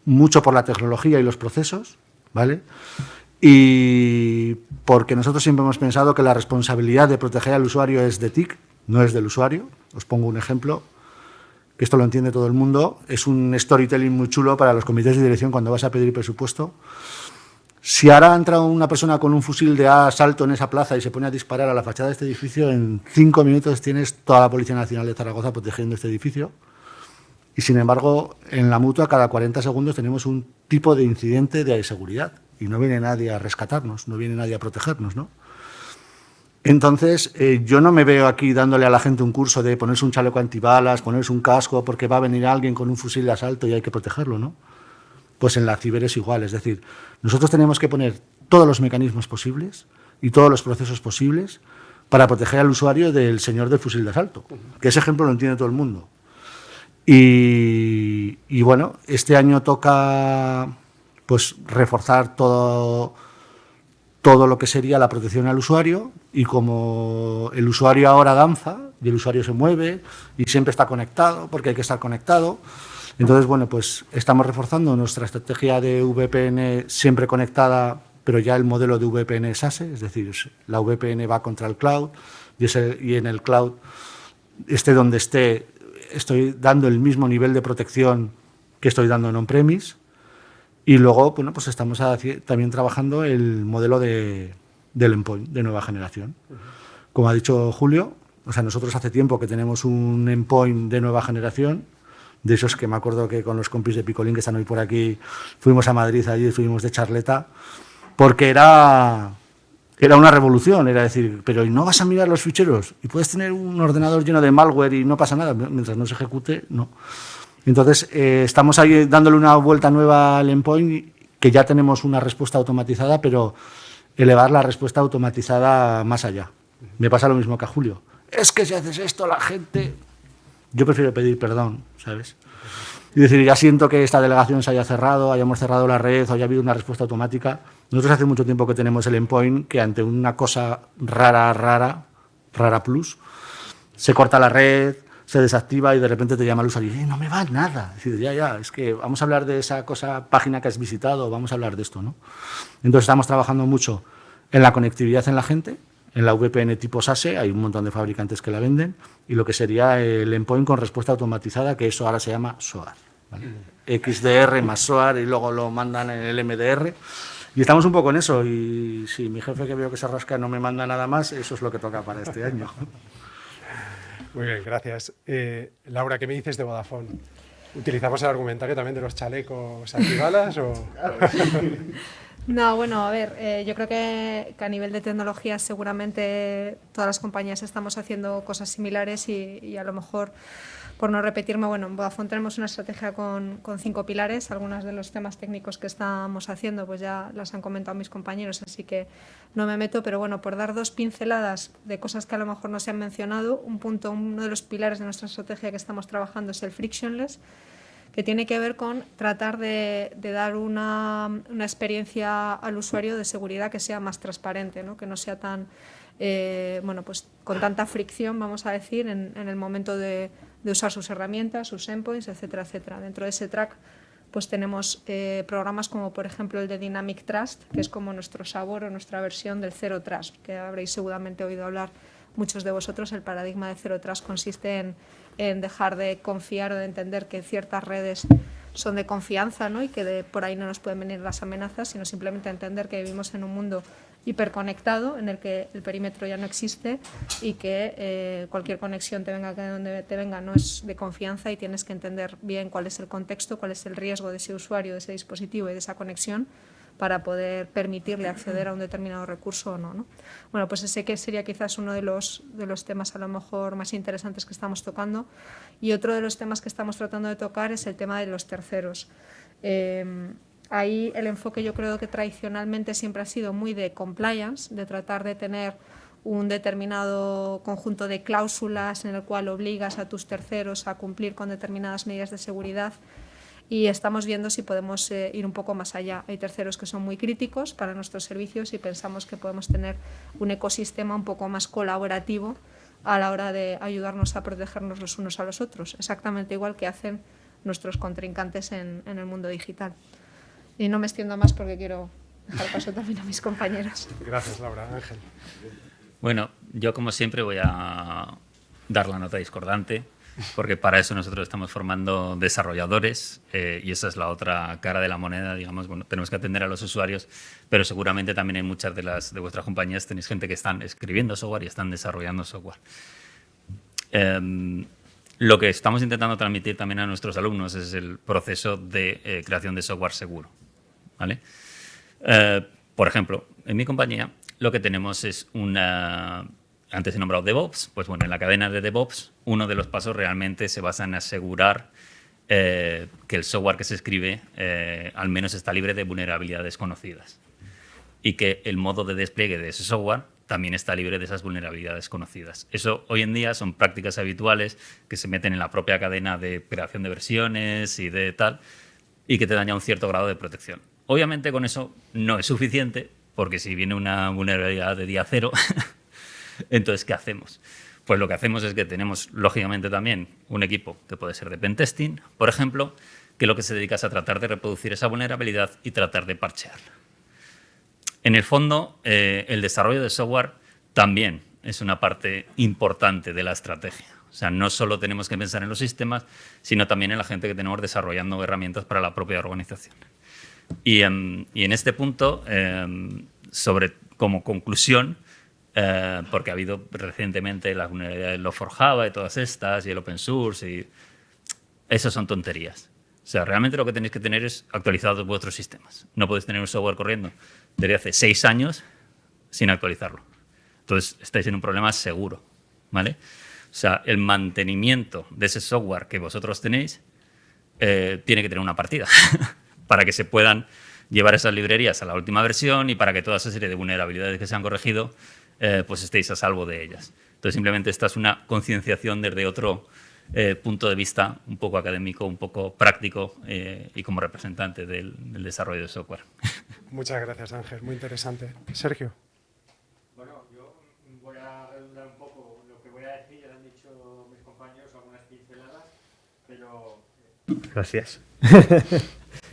mucho por la tecnología y los procesos, ¿vale? Y porque nosotros siempre hemos pensado que la responsabilidad de proteger al usuario es de TIC, no es del usuario. Os pongo un ejemplo, que esto lo entiende todo el mundo. Es un storytelling muy chulo para los comités de dirección cuando vas a pedir presupuesto. Si ahora entra una persona con un fusil de asalto en esa plaza y se pone a disparar a la fachada de este edificio, en 5 minutos tienes toda la Policía Nacional de Zaragoza protegiendo este edificio. Y sin embargo, en la Mutua cada 40 segundos tenemos un tipo de incidente de seguridad y no viene nadie a rescatarnos, no viene nadie a protegernos, ¿no? Entonces, yo no me veo aquí dándole a la gente un curso de ponerse un chaleco antibalas, ponerse un casco, porque va a venir alguien con un fusil de asalto y hay que protegerlo, ¿no? Pues en la ciber es igual, es decir, nosotros tenemos que poner todos los mecanismos posibles y todos los procesos posibles para proteger al usuario del señor del fusil de asalto, que ese ejemplo lo entiende todo el mundo. Y bueno, este año toca pues reforzar todo lo que sería la protección al usuario, y como el usuario ahora danza y el usuario se mueve y siempre está conectado, porque hay que estar conectado, entonces, bueno, pues estamos reforzando nuestra estrategia de VPN siempre conectada, pero ya el modelo de VPN SASE, es decir, la VPN va contra el cloud y en el cloud, esté donde esté, estoy dando el mismo nivel de protección que estoy dando en on-premise. Y luego, bueno, pues estamos también trabajando el modelo del endpoint de nueva generación. Como ha dicho Julio, o sea, nosotros hace tiempo que tenemos un endpoint de nueva generación, de esos que me acuerdo que con los compis de Picolín que están hoy por aquí, fuimos a Madrid, allí fuimos de charleta, porque era una revolución, era decir, pero ¿y no vas a mirar los ficheros? ¿Y puedes tener un ordenador lleno de malware y no pasa nada? Mientras no se ejecute, no. Entonces, estamos ahí dándole una vuelta nueva al endpoint, que ya tenemos una respuesta automatizada, pero elevar la respuesta automatizada más allá. Me pasa lo mismo que a Julio. Es que si haces esto, la gente... Yo prefiero pedir perdón, ¿sabes? y decir, ya siento que esta delegación se haya cerrado, hayamos cerrado la red o haya habido una respuesta automática. Nosotros hace mucho tiempo que tenemos el endpoint que ante una cosa rara plus, se corta la red, se desactiva y de repente te llama el usuario y no me va nada. Es decir, es que vamos a hablar de esa página que has visitado, vamos a hablar de esto, ¿no? Entonces estamos trabajando mucho en la conectividad en la gente, en la VPN tipo SASE, hay un montón de fabricantes que la venden, y lo que sería el endpoint con respuesta automatizada, que eso ahora se llama SOAR, ¿vale? XDR más SOAR y luego lo mandan en el MDR. Y estamos un poco en eso, y si mi jefe que veo que se rasca no me manda nada más, eso es lo que toca para este año. Muy bien, gracias. Laura, ¿qué me dices de Vodafone? ¿Utilizamos el argumentario también de los chalecos antibalas o...? No, bueno, a ver, yo creo que a nivel de tecnología seguramente todas las compañías estamos haciendo cosas similares y a lo mejor, por no repetirme, bueno, en Vodafone tenemos una estrategia con 5 pilares. Algunos de los temas técnicos que estamos haciendo pues ya las han comentado mis compañeros, así que no me meto, pero bueno, por dar 2 pinceladas de cosas que a lo mejor no se han mencionado, uno de los pilares de nuestra estrategia que estamos trabajando es el frictionless, que tiene que ver con tratar de dar una experiencia al usuario de seguridad que sea más transparente, ¿no? Que no sea tan, pues con tanta fricción, vamos a decir, en el momento de usar sus herramientas, sus endpoints, etcétera, etcétera. Dentro de ese track pues tenemos programas como por ejemplo el de Dynamic Trust, que es como nuestro sabor o nuestra versión del Zero Trust, que habréis seguramente oído hablar muchos de vosotros. El paradigma de Zero Trust consiste en dejar de confiar o de entender que ciertas redes son de confianza, ¿no? Y que por ahí no nos pueden venir las amenazas, sino simplemente entender que vivimos en un mundo hiperconectado en el que el perímetro ya no existe y que cualquier conexión te venga de donde te venga no es de confianza, y tienes que entender bien cuál es el contexto, cuál es el riesgo de ese usuario, de ese dispositivo y de esa conexión para poder permitirle acceder a un determinado recurso o no, ¿no? Bueno, pues ese que sería quizás uno de los temas a lo mejor más interesantes que estamos tocando. Y otro de los temas que estamos tratando de tocar es el tema de los terceros. Ahí el enfoque yo creo que tradicionalmente siempre ha sido muy de compliance, de tratar de tener un determinado conjunto de cláusulas en el cual obligas a tus terceros a cumplir con determinadas medidas de seguridad, y estamos viendo si podemos ir un poco más allá. Hay terceros que son muy críticos para nuestros servicios y pensamos que podemos tener un ecosistema un poco más colaborativo a la hora de ayudarnos a protegernos los unos a los otros, exactamente igual que hacen nuestros contrincantes en el mundo digital. Y no me extiendo más porque quiero dejar paso también a mis compañeros. Gracias, Laura. Ángel. Bueno, yo como siempre voy a dar la nota discordante, porque para eso nosotros estamos formando desarrolladores y esa es la otra cara de la moneda, digamos. Bueno, tenemos que atender a los usuarios, pero seguramente también hay muchas de vuestras compañías tenéis gente que están escribiendo software y están desarrollando software. Lo que estamos intentando transmitir también a nuestros alumnos es el proceso de creación de software seguro, ¿vale? Por ejemplo, en mi compañía lo que tenemos es antes he nombrado DevOps, pues bueno, en la cadena de DevOps uno de los pasos realmente se basa en asegurar que el software que se escribe al menos está libre de vulnerabilidades conocidas y que el modo de despliegue de ese software también está libre de esas vulnerabilidades conocidas. Eso hoy en día son prácticas habituales que se meten en la propia cadena de creación de versiones y de tal, y que te dan ya un cierto grado de protección. Obviamente con eso no es suficiente, porque si viene una vulnerabilidad de día cero, entonces ¿qué hacemos? Pues lo que hacemos es que tenemos, lógicamente, también un equipo que puede ser de pentesting, por ejemplo, que lo que se dedica es a tratar de reproducir esa vulnerabilidad y tratar de parchearla. En el fondo, el desarrollo de software también es una parte importante de la estrategia. O sea, no solo tenemos que pensar en los sistemas, sino también en la gente que tenemos desarrollando herramientas para la propia organización. Y en este punto, como conclusión, porque ha habido recientemente las vulnerabilidades de Log4j y todas estas, y el open source, y esas son tonterías. O sea, realmente lo que tenéis que tener es actualizados vuestros sistemas. No podéis tener un software corriendo desde hace 6 años sin actualizarlo. Entonces, estáis en un problema seguro, ¿vale? O sea, el mantenimiento de ese software que vosotros tenéis tiene que tener una partida para que se puedan llevar esas librerías a la última versión y para que toda esa serie de vulnerabilidades que se han corregido pues estéis a salvo de ellas. Entonces, simplemente esta es una concienciación desde otro punto de vista un poco académico, un poco práctico y como representante del desarrollo de software. Muchas gracias, Ángel. Muy interesante. Sergio. Bueno, yo voy a redundar un poco lo que voy a decir, ya lo han dicho mis compañeros algunas pinceladas, pero... Gracias.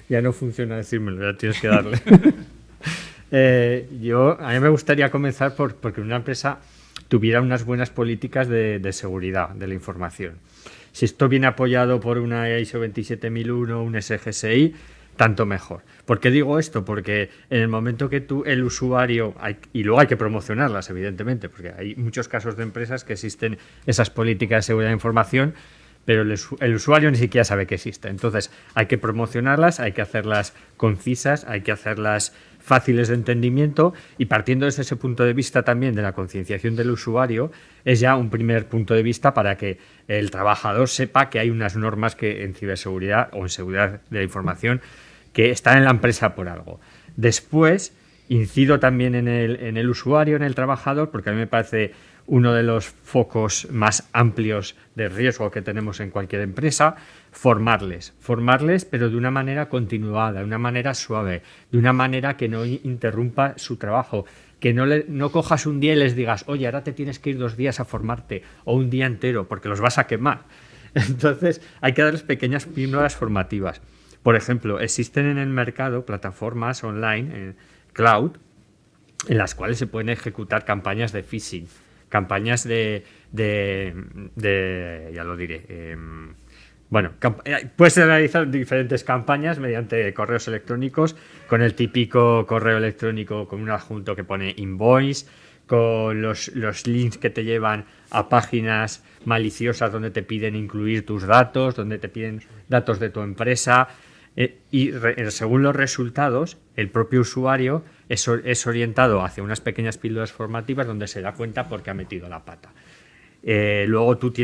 Ya no funciona decírmelo, ya tienes que darle. A mí me gustaría comenzar porque una empresa tuviera unas buenas políticas de seguridad de la información. Si esto viene apoyado por una ISO 27001, un SGSI, tanto mejor. ¿Por qué digo esto? Porque en el momento que el usuario, y luego hay que promocionarlas, evidentemente, porque hay muchos casos de empresas que existen esas políticas de seguridad de información, pero el usuario ni siquiera sabe que existe. Entonces, hay que promocionarlas, hay que hacerlas concisas, hay que hacerlas fáciles de entendimiento, y partiendo desde ese punto de vista también de la concienciación del usuario, es ya un primer punto de vista para que el trabajador sepa que hay unas normas que en ciberseguridad o en seguridad de la información que están en la empresa por algo. Después, incido también en el usuario, en el trabajador, porque a mí me parece uno de los focos más amplios de riesgo que tenemos en cualquier empresa, formarles, pero de una manera continuada, de una manera suave, de una manera que no interrumpa su trabajo, que no cojas un día y les digas, oye, ahora te tienes que ir 2 días a formarte, o un día entero, porque los vas a quemar. Entonces, hay que darles pequeñas píldoras formativas. Por ejemplo, existen en el mercado plataformas online, en cloud, en las cuales se pueden ejecutar campañas de phishing, campañas de ya lo diré, puedes realizar diferentes campañas mediante correos electrónicos, con el típico correo electrónico con un adjunto que pone invoice, con los links que te llevan a páginas maliciosas donde te piden incluir tus datos, donde te piden datos de tu empresa, según los resultados, el propio usuario es orientado hacia unas pequeñas píldoras formativas donde se da cuenta porque ha metido la pata. Luego tú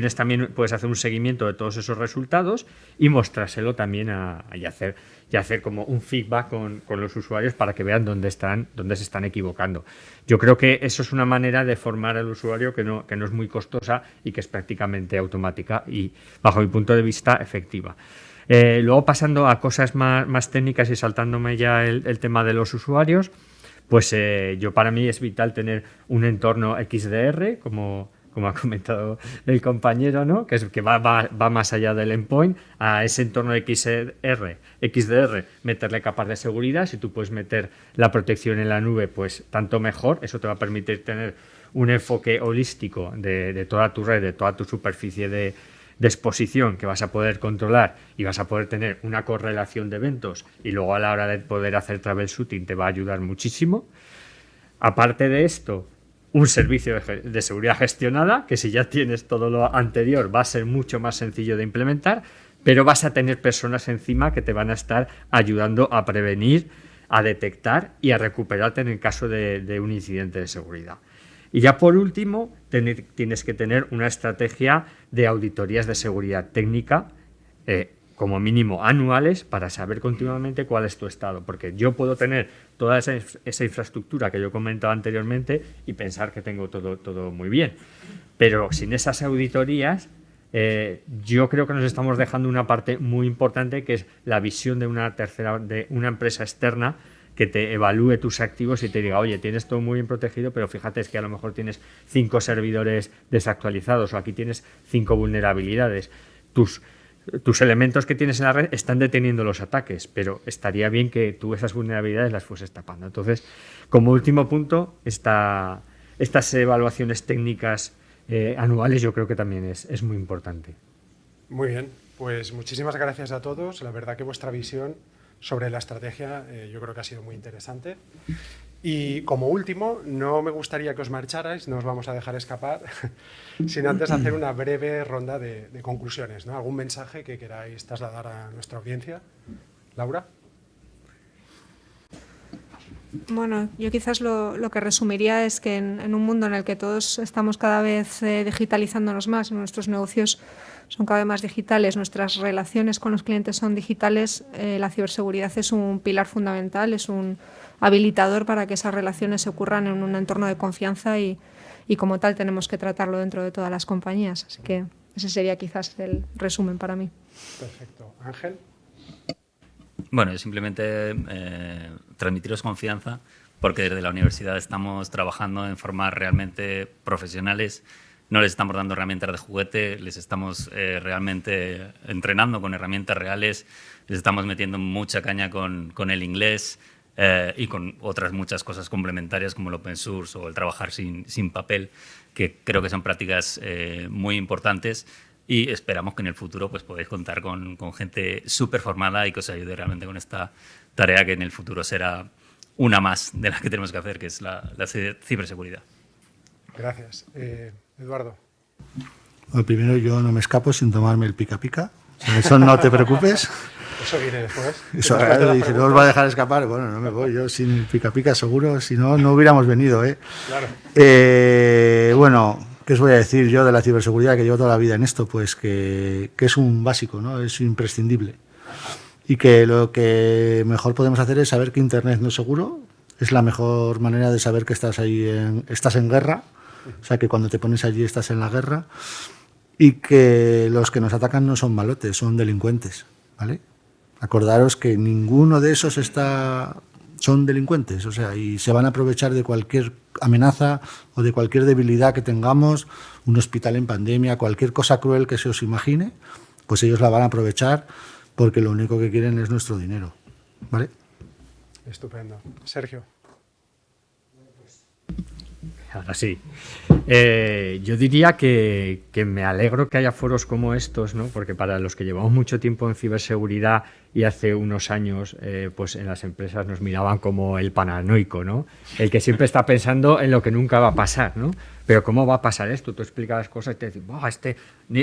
puedes hacer un seguimiento de todos esos resultados y mostrárselo también y hacer como un feedback con los usuarios para que vean dónde se están equivocando. Yo creo que eso es una manera de formar al usuario que no es muy costosa y que es prácticamente automática y, bajo mi punto de vista, efectiva. Luego, pasando a cosas más técnicas y saltándome ya el tema de los usuarios, pues para mí es vital tener un entorno XDR, como ha comentado el compañero, ¿no? que va más allá del endpoint. A ese entorno de XDR, meterle capas de seguridad. Si tú puedes meter la protección en la nube, pues tanto mejor. Eso te va a permitir tener un enfoque holístico de toda tu red, de toda tu superficie de exposición, que vas a poder controlar y vas a poder tener una correlación de eventos, y luego a la hora de poder hacer troubleshooting te va a ayudar muchísimo. Aparte de esto, un servicio de seguridad gestionada, que si ya tienes todo lo anterior va a ser mucho más sencillo de implementar, pero vas a tener personas encima que te van a estar ayudando a prevenir, a detectar y a recuperarte en el caso de un incidente de seguridad. Y ya por último, tienes que tener una estrategia de auditorías de seguridad técnica, como mínimo anuales, para saber continuamente cuál es tu estado. Porque yo puedo tener toda esa infraestructura que yo he comentado anteriormente y pensar que tengo todo muy bien. Pero sin esas auditorías, yo creo que nos estamos dejando una parte muy importante, que es la visión de una empresa externa que te evalúe tus activos y te diga, oye, tienes todo muy bien protegido, pero fíjate, es que a lo mejor tienes 5 servidores desactualizados, o aquí tienes 5 vulnerabilidades. Tus elementos que tienes en la red están deteniendo los ataques, pero estaría bien que tú esas vulnerabilidades las fueses tapando. Entonces, como último punto, estas evaluaciones técnicas anuales yo creo que también es muy importante. Muy bien, pues muchísimas gracias a todos. La verdad que vuestra visión sobre la estrategia yo creo que ha sido muy interesante. Y como último, no me gustaría que os marcharais, no os vamos a dejar escapar, sin antes hacer una breve ronda de conclusiones, ¿no? ¿Algún mensaje que queráis trasladar a nuestra audiencia? Laura. Bueno, yo quizás lo que resumiría es que en un mundo en el que todos estamos cada vez digitalizándonos más, nuestros negocios son cada vez más digitales, nuestras relaciones con los clientes son digitales, la ciberseguridad es un pilar fundamental, es un habilitador para que esas relaciones se ocurran en un entorno de confianza y como tal tenemos que tratarlo dentro de todas las compañías. Así que Ese sería quizás el resumen para mí. Perfecto. Ángel. Bueno, simplemente transmitiros confianza, porque desde la universidad estamos trabajando en formar realmente profesionales. No les estamos dando herramientas de juguete, les estamos realmente entrenando con herramientas reales, les estamos metiendo mucha caña con el inglés y con otras muchas cosas complementarias como el open source o el trabajar sin papel, que creo que son prácticas muy importantes. Y esperamos que en el futuro pues, podáis contar con gente súper formada y que os ayude realmente con esta tarea que en el futuro será una más de las que tenemos que hacer, que es la ciberseguridad. Gracias. Eduardo. Bueno, primero, yo no me escapo sin tomarme el pica pica. Eso no te preocupes. Eso viene después. Eso, Después de las dice, no os preguntas. va a dejar escapar. Bueno, no me voy yo sin pica pica, seguro. Si no, no hubiéramos venido, ¿eh? Claro. Bueno, ¿qué os voy a decir yo de la ciberseguridad, que llevo toda la vida en esto? Pues que es un básico, ¿no? Es imprescindible. Y que lo que mejor podemos hacer es saber que Internet no es seguro. Es la mejor manera de saber que estás ahí estás en guerra. O sea, que cuando te pones allí estás en la guerra. Y que los que nos atacan no son malotes, son delincuentes, ¿vale? Acordaros que ninguno de esos son delincuentes, o sea, y se van a aprovechar de cualquier amenaza o de cualquier debilidad que tengamos, un hospital en pandemia, cualquier cosa cruel que se os imagine, pues ellos la van a aprovechar porque lo único que quieren es nuestro dinero, ¿vale? Estupendo. Sergio. Ahora sí. Yo diría que me alegro que haya foros como estos, ¿no? Porque para los que llevamos mucho tiempo en ciberseguridad y hace unos años, pues en las empresas nos miraban como el paranoico, ¿no? El que siempre está pensando en lo que nunca va a pasar, ¿no? Pero ¿cómo va a pasar esto? Tú explicas las cosas y te dicen,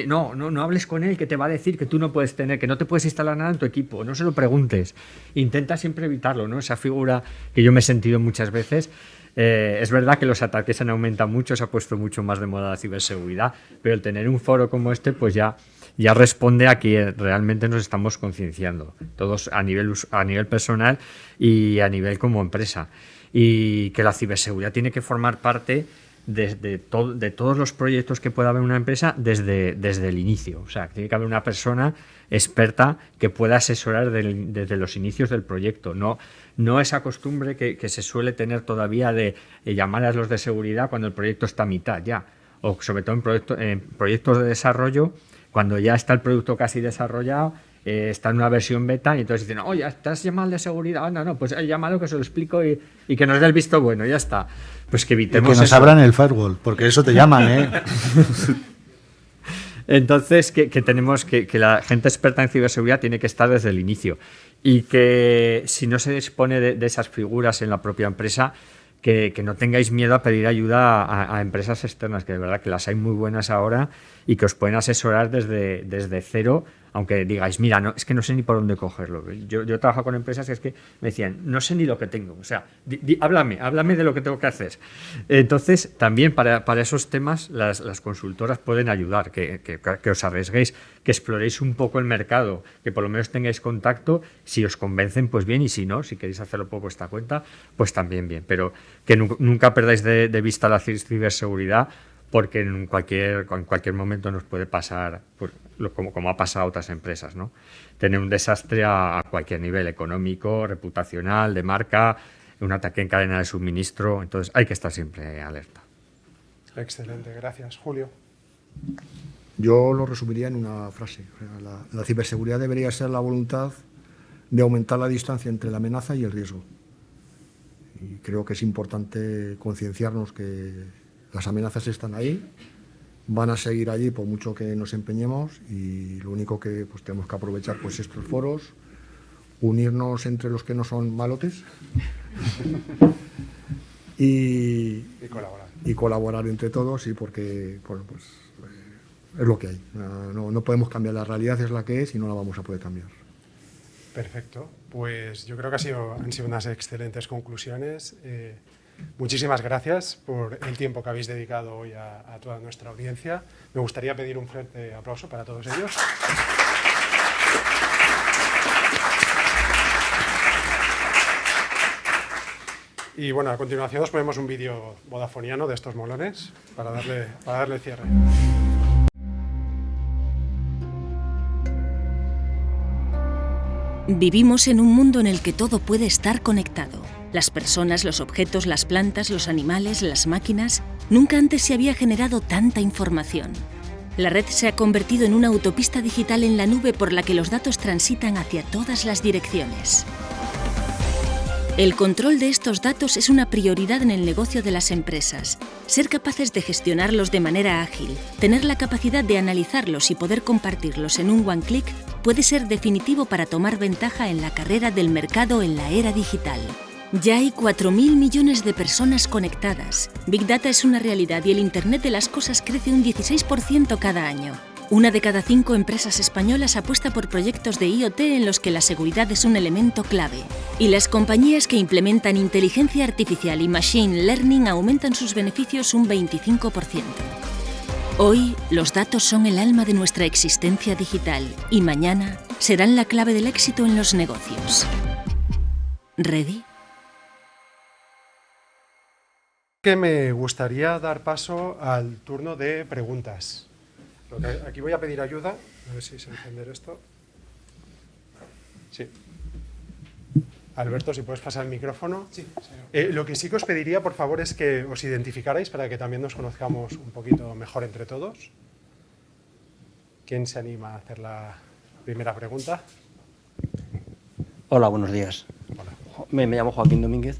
no hables con él, que te va a decir que tú no puedes tener, que no te puedes instalar nada en tu equipo, no se lo preguntes. Intenta siempre evitarlo, ¿no? Esa figura que yo me he sentido muchas veces. Es verdad que los ataques han aumentado mucho, se ha puesto mucho más de moda la ciberseguridad, pero el tener un foro como este, pues ya responde a que realmente nos estamos concienciando, todos a nivel personal y a nivel como empresa. Y que la ciberseguridad tiene que formar parte de todos los proyectos que pueda haber una empresa desde el inicio. O sea, tiene que haber una persona experta que pueda asesorar desde los inicios del proyecto. No esa costumbre que se suele tener todavía de llamar a los de seguridad cuando el proyecto está a mitad ya. O sobre todo en proyectos de desarrollo, cuando ya está el producto casi desarrollado, está en una versión beta y entonces dicen, ya estás llamado al de seguridad. No, pues llámalo que se lo explico y que nos dé el visto bueno, ya está. Pues que evitemos y que nos eso. abran el firewall, porque eso te llaman, ¿eh? Entonces, que tenemos que la gente experta en ciberseguridad tiene que estar desde el inicio y que si no se dispone de esas figuras en la propia empresa, que no tengáis miedo a pedir ayuda a empresas externas, que de verdad que las hay muy buenas ahora y que os pueden asesorar desde cero, aunque digáis, mira, es que no sé ni por dónde cogerlo. Yo he trabajado con empresas que es que me decían, no sé ni lo que tengo, o sea, háblame de lo que tengo que hacer. Entonces, también para esos temas las consultoras pueden ayudar, que os arriesguéis, que exploréis un poco el mercado, que por lo menos tengáis contacto, si os convencen, pues bien, y si no, si queréis hacerlo por vuestra cuenta, pues también bien, pero que nunca perdáis de vista la ciberseguridad, porque en cualquier momento nos puede pasar, pues, como ha pasado a otras empresas, ¿no? Tener un desastre a cualquier nivel, económico, reputacional, de marca, un ataque en cadena de suministro, entonces hay que estar siempre alerta. Excelente, gracias. Julio. Yo lo resumiría en una frase. La ciberseguridad debería ser la voluntad de aumentar la distancia entre la amenaza y el riesgo. Y creo que es importante concienciarnos que las amenazas están ahí, van a seguir allí por mucho que nos empeñemos y lo único que pues, tenemos que aprovechar pues, estos foros, unirnos entre los que no son malotes y colaborar entre todos y porque bueno, pues, es lo que hay. No podemos cambiar, la realidad es la que es y no la vamos a poder cambiar. Perfecto, pues yo creo que han sido unas excelentes conclusiones. Muchísimas gracias por el tiempo que habéis dedicado hoy a toda nuestra audiencia. Me gustaría pedir un fuerte aplauso para todos ellos. Y bueno, a continuación os ponemos un vídeo vodafoniano de estos molones para darle cierre. Vivimos en un mundo en el que todo puede estar conectado. Las personas, los objetos, las plantas, los animales, las máquinas. Nunca antes se había generado tanta información. La red se ha convertido en una autopista digital en la nube por la que los datos transitan hacia todas las direcciones. El control de estos datos es una prioridad en el negocio de las empresas. Ser capaces de gestionarlos de manera ágil, tener la capacidad de analizarlos y poder compartirlos en un one click puede ser definitivo para tomar ventaja en la carrera del mercado en la era digital. Ya hay 4.000 millones de personas conectadas. Big Data es una realidad y el Internet de las cosas crece un 16% cada año. 1 de cada 5 empresas españolas apuesta por proyectos de IoT en los que la seguridad es un elemento clave. Y las compañías que implementan inteligencia artificial y machine learning aumentan sus beneficios un 25%. Hoy, los datos son el alma de nuestra existencia digital y mañana serán la clave del éxito en los negocios. ¿Ready? Que me gustaría dar paso al turno de preguntas. Aquí voy a pedir ayuda, a ver si sé encender esto. Sí. Alberto, si puedes pasar el micrófono. Sí. Lo que sí que os pediría, por favor, es que os identificarais para que también nos conozcamos un poquito mejor entre todos. ¿Quién se anima a hacer la primera pregunta? Hola, buenos días. Hola. Me llamo Joaquín Domínguez.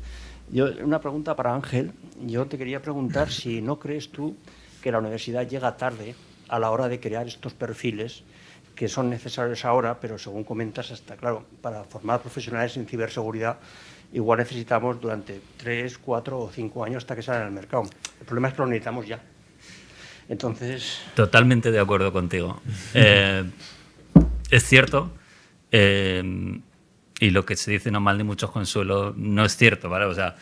Una pregunta para Ángel. Yo te quería preguntar si no crees tú que la universidad llega tarde a la hora de crear estos perfiles que son necesarios ahora, pero según comentas, hasta claro, para formar profesionales en ciberseguridad igual necesitamos durante 3, 4 o 5 años hasta que salgan al mercado. El problema es que lo necesitamos ya. Entonces... Totalmente de acuerdo contigo. Es cierto, y lo que se dice no mal de muchos consuelo no es cierto, ¿vale? O sea,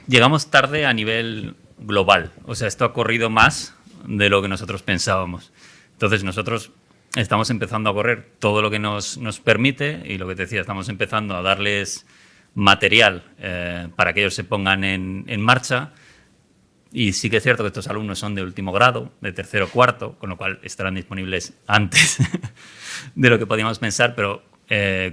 llegamos tarde a nivel global. O sea, esto ha corrido más de lo que nosotros pensábamos. Entonces, nosotros estamos empezando a correr todo lo que nos permite y lo que te decía, estamos empezando a darles material para que ellos se pongan en marcha. Y sí que es cierto que estos alumnos son de último grado, de tercero o cuarto, con lo cual estarán disponibles antes de lo que podíamos pensar, pero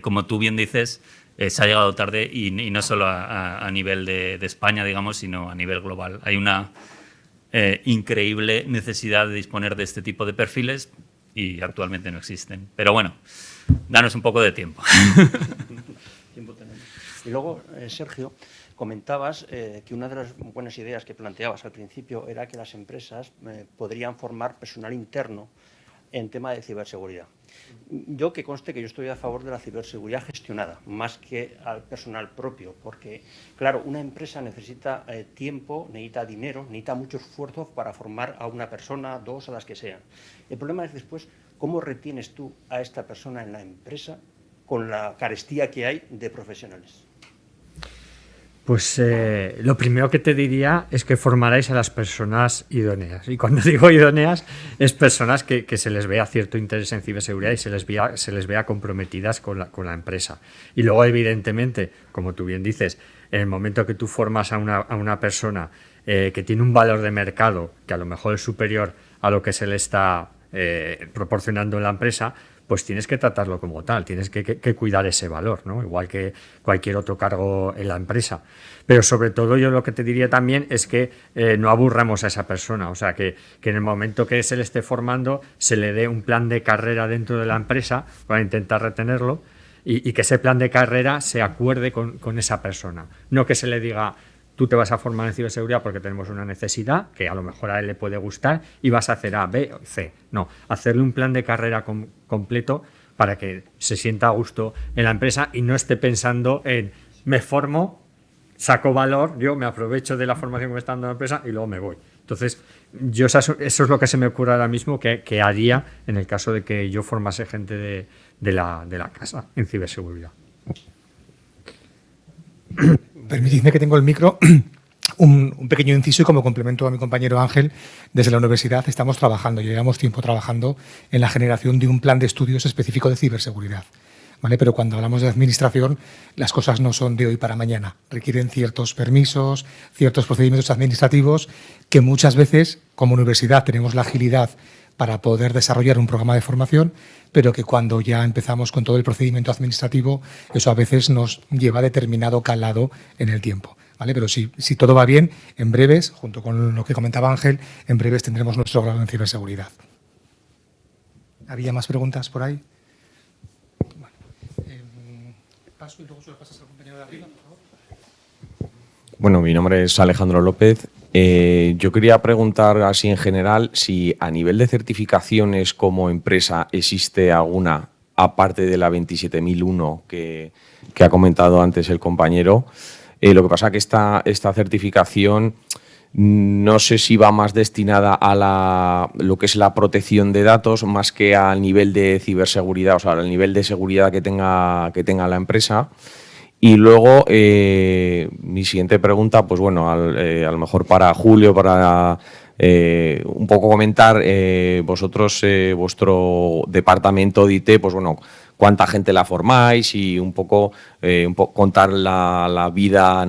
como tú bien dices, se ha llegado tarde y no solo a nivel de España, digamos, sino a nivel global. Hay una increíble necesidad de disponer de este tipo de perfiles y actualmente no existen. Pero bueno, danos un poco de tiempo. Tiempo tenemos. Y luego, Sergio, comentabas que una de las buenas ideas que planteabas al principio era que las empresas podrían formar personal interno en tema de ciberseguridad. Yo que conste que yo estoy a favor de la ciberseguridad gestionada, más que al personal propio, porque, claro, una empresa necesita tiempo, necesita dinero, necesita mucho esfuerzo para formar a una persona, 2, a las que sean. El problema es después cómo retienes tú a esta persona en la empresa con la carestía que hay de profesionales. Pues lo primero que te diría es que formarais a las personas idóneas. Y cuando digo idóneas, es personas que se les vea cierto interés en ciberseguridad y se les vea comprometidas con la empresa. Y luego, evidentemente, como tú bien dices, en el momento que tú formas a una persona que tiene un valor de mercado que a lo mejor es superior a lo que se le está proporcionando en la empresa, pues tienes que tratarlo como tal, tienes que cuidar ese valor, ¿no? Igual que cualquier otro cargo en la empresa. Pero sobre todo yo lo que te diría también es que no aburramos a esa persona, o sea, que en el momento que se le esté formando se le dé un plan de carrera dentro de la empresa para intentar retenerlo y que ese plan de carrera se acuerde con esa persona. No que se le diga, tú te vas a formar en ciberseguridad porque tenemos una necesidad que a lo mejor a él le puede gustar y vas a hacer A, B o C. No, hacerle un plan de carrera completo para que se sienta a gusto en la empresa y no esté pensando en me formo, saco valor, yo me aprovecho de la formación que me está dando la empresa y luego me voy. Entonces, eso es lo que se me ocurre ahora mismo que haría en el caso de que yo formase gente de la casa en ciberseguridad. Permitidme que tengo el micro, un pequeño inciso y como complemento a mi compañero Ángel, desde la universidad estamos trabajando, llevamos tiempo trabajando en la generación de un plan de estudios específico de ciberseguridad, ¿vale? Pero cuando hablamos de administración, las cosas no son de hoy para mañana, requieren ciertos permisos, ciertos procedimientos administrativos que muchas veces como universidad tenemos la agilidad para poder desarrollar un programa de formación, pero que cuando ya empezamos con todo el procedimiento administrativo, eso a veces nos lleva determinado calado en el tiempo, ¿vale? Pero si todo va bien, en breves, junto con lo que comentaba Ángel, en breves tendremos nuestro grado en ciberseguridad. ¿Había más preguntas por ahí? Bueno, paso y luego se lo pasas al compañero de arriba, por favor. Bueno, mi nombre es Alejandro López. Yo quería preguntar así en general si a nivel de certificaciones como empresa existe alguna, aparte de la 27001 que ha comentado antes el compañero. Lo que pasa es que esta certificación no sé si va más destinada a lo que es la protección de datos más que al nivel de ciberseguridad, o sea, al nivel de seguridad que tenga la empresa. Y luego, mi siguiente pregunta, pues bueno, a lo mejor para Julio, para un poco comentar, vosotros, vuestro departamento de IT, pues bueno, cuánta gente la formáis y un poco contar la vida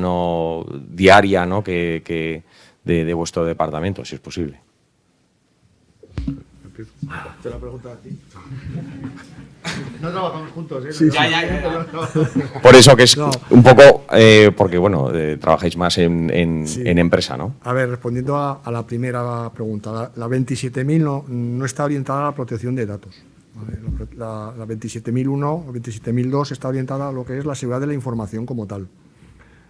diaria, ¿no? que de vuestro departamento, si es posible. Te la pregunto a ti. No trabajamos juntos, ¿eh? Sí, ya. Por eso que es un poco, porque bueno, trabajáis más en empresa, ¿no? A ver, respondiendo a la primera pregunta, la 27000 no está orientada a la protección de datos. ¿Vale? La 27001 o 27002 está orientada a lo que es la seguridad de la información como tal.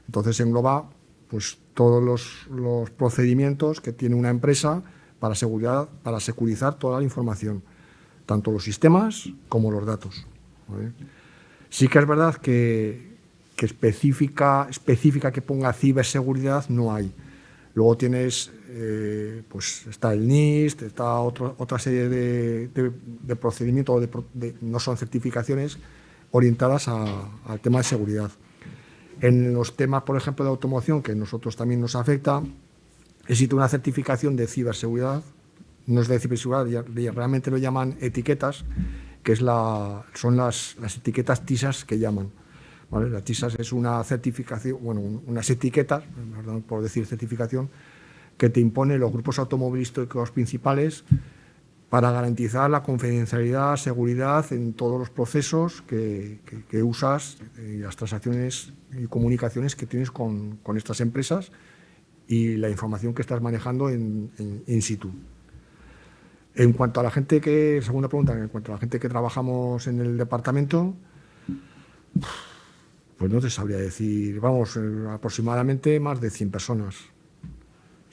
Entonces engloba pues todos los procedimientos que tiene una empresa para securizar toda la información, tanto los sistemas como los datos, ¿vale? Sí que es verdad que específica que ponga ciberseguridad no hay. Luego tienes, pues está el NIST, está otra serie de procedimientos, no son certificaciones orientadas al tema de seguridad. En los temas, por ejemplo, de automoción, que a nosotros también nos afecta, existe una certificación de ciberseguridad, no es de ciberseguridad, realmente lo llaman etiquetas, que son las etiquetas TISAS que llaman, ¿vale? La TISAS es una certificación, bueno, unas etiquetas, perdón por decir certificación, que te impone los grupos automovilísticos principales para garantizar la confidencialidad, seguridad en todos los procesos que usas y las transacciones y comunicaciones que tienes con estas empresas y la información que estás manejando in situ. En cuanto a la gente segunda pregunta, en cuanto a la gente que trabajamos en el departamento, pues no te sabría decir, vamos, aproximadamente más de 100 personas.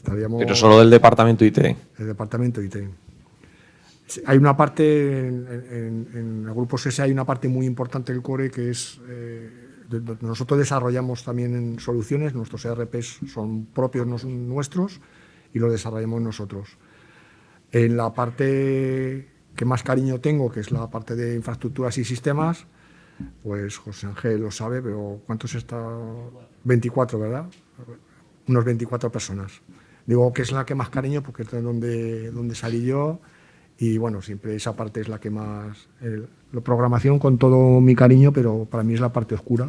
Pero solo del departamento IT. El departamento IT. Hay una parte, en el grupo SESE hay una parte muy importante del core que es, nosotros desarrollamos también soluciones, nuestros ERPs son propios nuestros y los desarrollamos nosotros. En la parte que más cariño tengo, que es la parte de infraestructuras y sistemas, pues José Ángel lo sabe, pero ¿cuántos está? 24, ¿verdad? Unos 24 personas. Digo que es la que más cariño porque es donde salí yo y bueno, siempre esa parte es la que más... la programación con todo mi cariño, pero para mí es la parte oscura.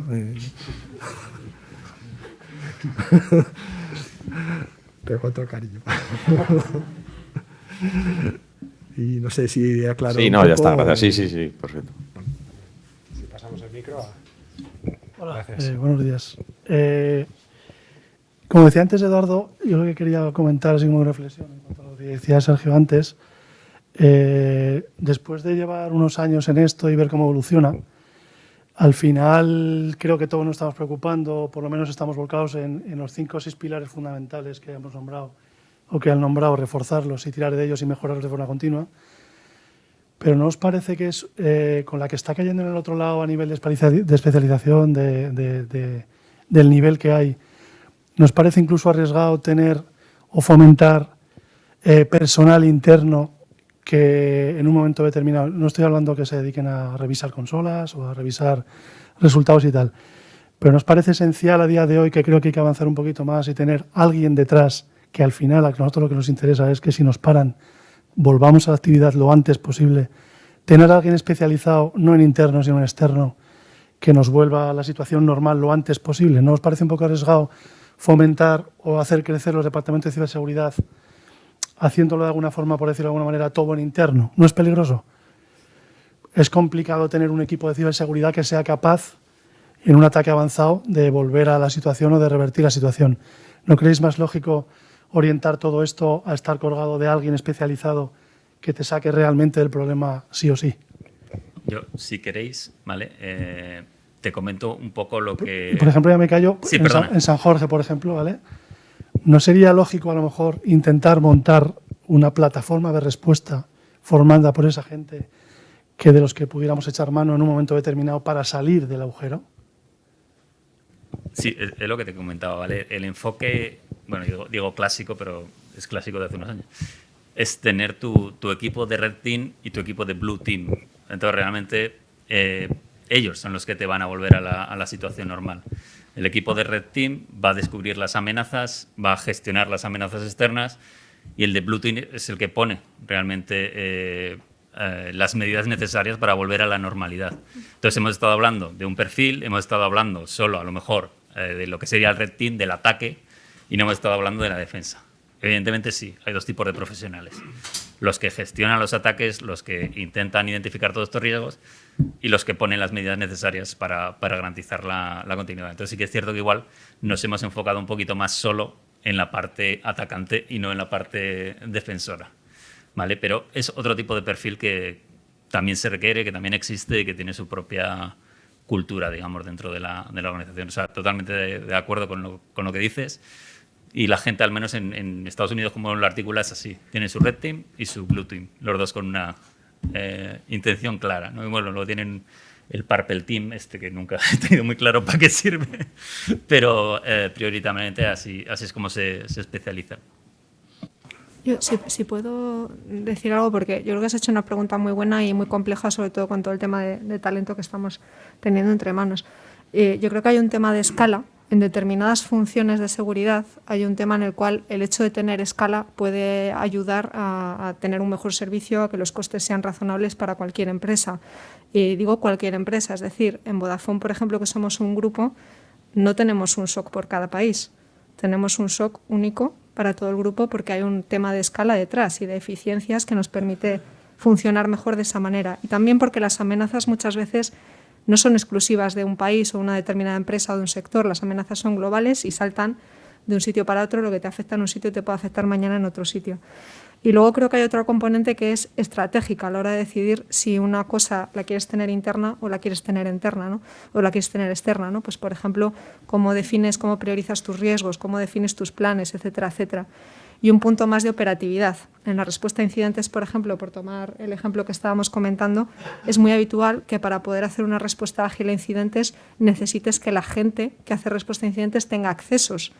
Tengo otro cariño. Y no sé si he aclarado. Sí, no, ya está, gracias. Sí, perfecto. Si pasamos el micro a... Hola, buenos días. Como decía antes Eduardo, yo lo que quería comentar, así como reflexión en cuanto a lo que decía Sergio antes, después de llevar unos años en esto y ver cómo evoluciona, al final creo que todos nos estamos preocupando, por lo menos estamos volcados en los 5 o 6 pilares fundamentales que hemos nombrado, o que han nombrado, reforzarlos y tirar de ellos y mejorarlos de forma continua. Pero ¿no os parece que es con la que está cayendo en el otro lado a nivel de especialización, del nivel que hay, nos parece incluso arriesgado tener o fomentar personal interno que en un momento determinado, no estoy hablando que se dediquen a revisar consolas o a revisar resultados y tal, pero nos parece esencial a día de hoy, que creo que hay que avanzar un poquito más y tener alguien detrás que al final a nosotros lo que nos interesa es que si nos paran volvamos a la actividad lo antes posible, tener a alguien especializado no en interno sino en externo que nos vuelva a la situación normal lo antes posible. ¿No os parece un poco arriesgado fomentar o hacer crecer los departamentos de ciberseguridad haciéndolo de alguna forma, por decirlo de alguna manera, todo en interno. ¿No es peligroso? Es complicado tener un equipo de ciberseguridad que sea capaz, en un ataque avanzado, de volver a la situación o de revertir la situación. ¿No creéis más lógico orientar todo esto a estar colgado de alguien especializado que te saque realmente del problema sí o sí? Yo, si queréis, ¿vale? Te comento un poco lo que... Por ejemplo, ya me callo, Sí, en San Jorge, por ejemplo, ¿vale? ¿No sería lógico a lo mejor intentar montar una plataforma de respuesta formada por esa gente que de los que pudiéramos echar mano en un momento determinado para salir del agujero? Sí, es lo que te comentaba, ¿vale? El enfoque, bueno, digo clásico, pero es clásico de hace unos años, es tener tu equipo de Red Team y tu equipo de Blue Team. Entonces, realmente, ellos son los que te van a volver a la situación normal. El equipo de Red Team va a descubrir las amenazas, va a gestionar las amenazas externas, y el de Blue Team es el que pone realmente las medidas necesarias para volver a la normalidad. Entonces, hemos estado hablando de un perfil, hemos estado hablando solo, a lo mejor, de lo que sería el Red Team, del ataque, y no hemos estado hablando de la defensa. Evidentemente sí, hay dos tipos de profesionales. Los que gestionan los ataques, los que intentan identificar todos estos riesgos, y los que ponen las medidas necesarias para garantizar la continuidad. Entonces sí que es cierto que igual nos hemos enfocado un poquito más solo en la parte atacante y no en la parte defensora, ¿vale? Pero es otro tipo de perfil que también se requiere, que también existe y que tiene su propia cultura, digamos, dentro de la organización. O sea, totalmente de acuerdo con lo que dices. Y la gente, al menos en Estados Unidos, como lo articula, es así. Tiene su Red Team y su Blue Team, los dos con una intención clara, ¿no? Y bueno, luego tienen el Purple Team, que nunca he tenido muy claro para qué sirve, pero prioritariamente así es como se especializa. Yo, si puedo decir algo, porque yo creo que has hecho una pregunta muy buena y muy compleja, sobre todo con todo el tema de talento que estamos teniendo entre manos. Yo creo que hay un tema de escala. En determinadas funciones de seguridad hay un tema en el cual el hecho de tener escala puede ayudar a tener un mejor servicio, a que los costes sean razonables para cualquier empresa. Y digo cualquier empresa, es decir, en Vodafone, por ejemplo, que somos un grupo, no tenemos un SOC por cada país. Tenemos un SOC único para todo el grupo porque hay un tema de escala detrás y de eficiencias que nos permite funcionar mejor de esa manera. Y también porque las amenazas muchas veces no son exclusivas de un país o una determinada empresa o de un sector. Las amenazas son globales y saltan de un sitio para otro. Lo que te afecta en un sitio te puede afectar mañana en otro sitio. Y luego creo que hay otra componente que es estratégica a la hora de decidir si una cosa la quieres tener interna o la quieres tener interna, ¿no? O la quieres tener externa, ¿no? Pues, por ejemplo, cómo defines, cómo priorizas tus riesgos, cómo defines tus planes, etcétera, etcétera. Y un punto más de operatividad. En la respuesta a incidentes, por ejemplo, por tomar el ejemplo que estábamos comentando, es muy habitual que para poder hacer una respuesta ágil a incidentes necesites que la gente que hace respuesta a incidentes tenga accesos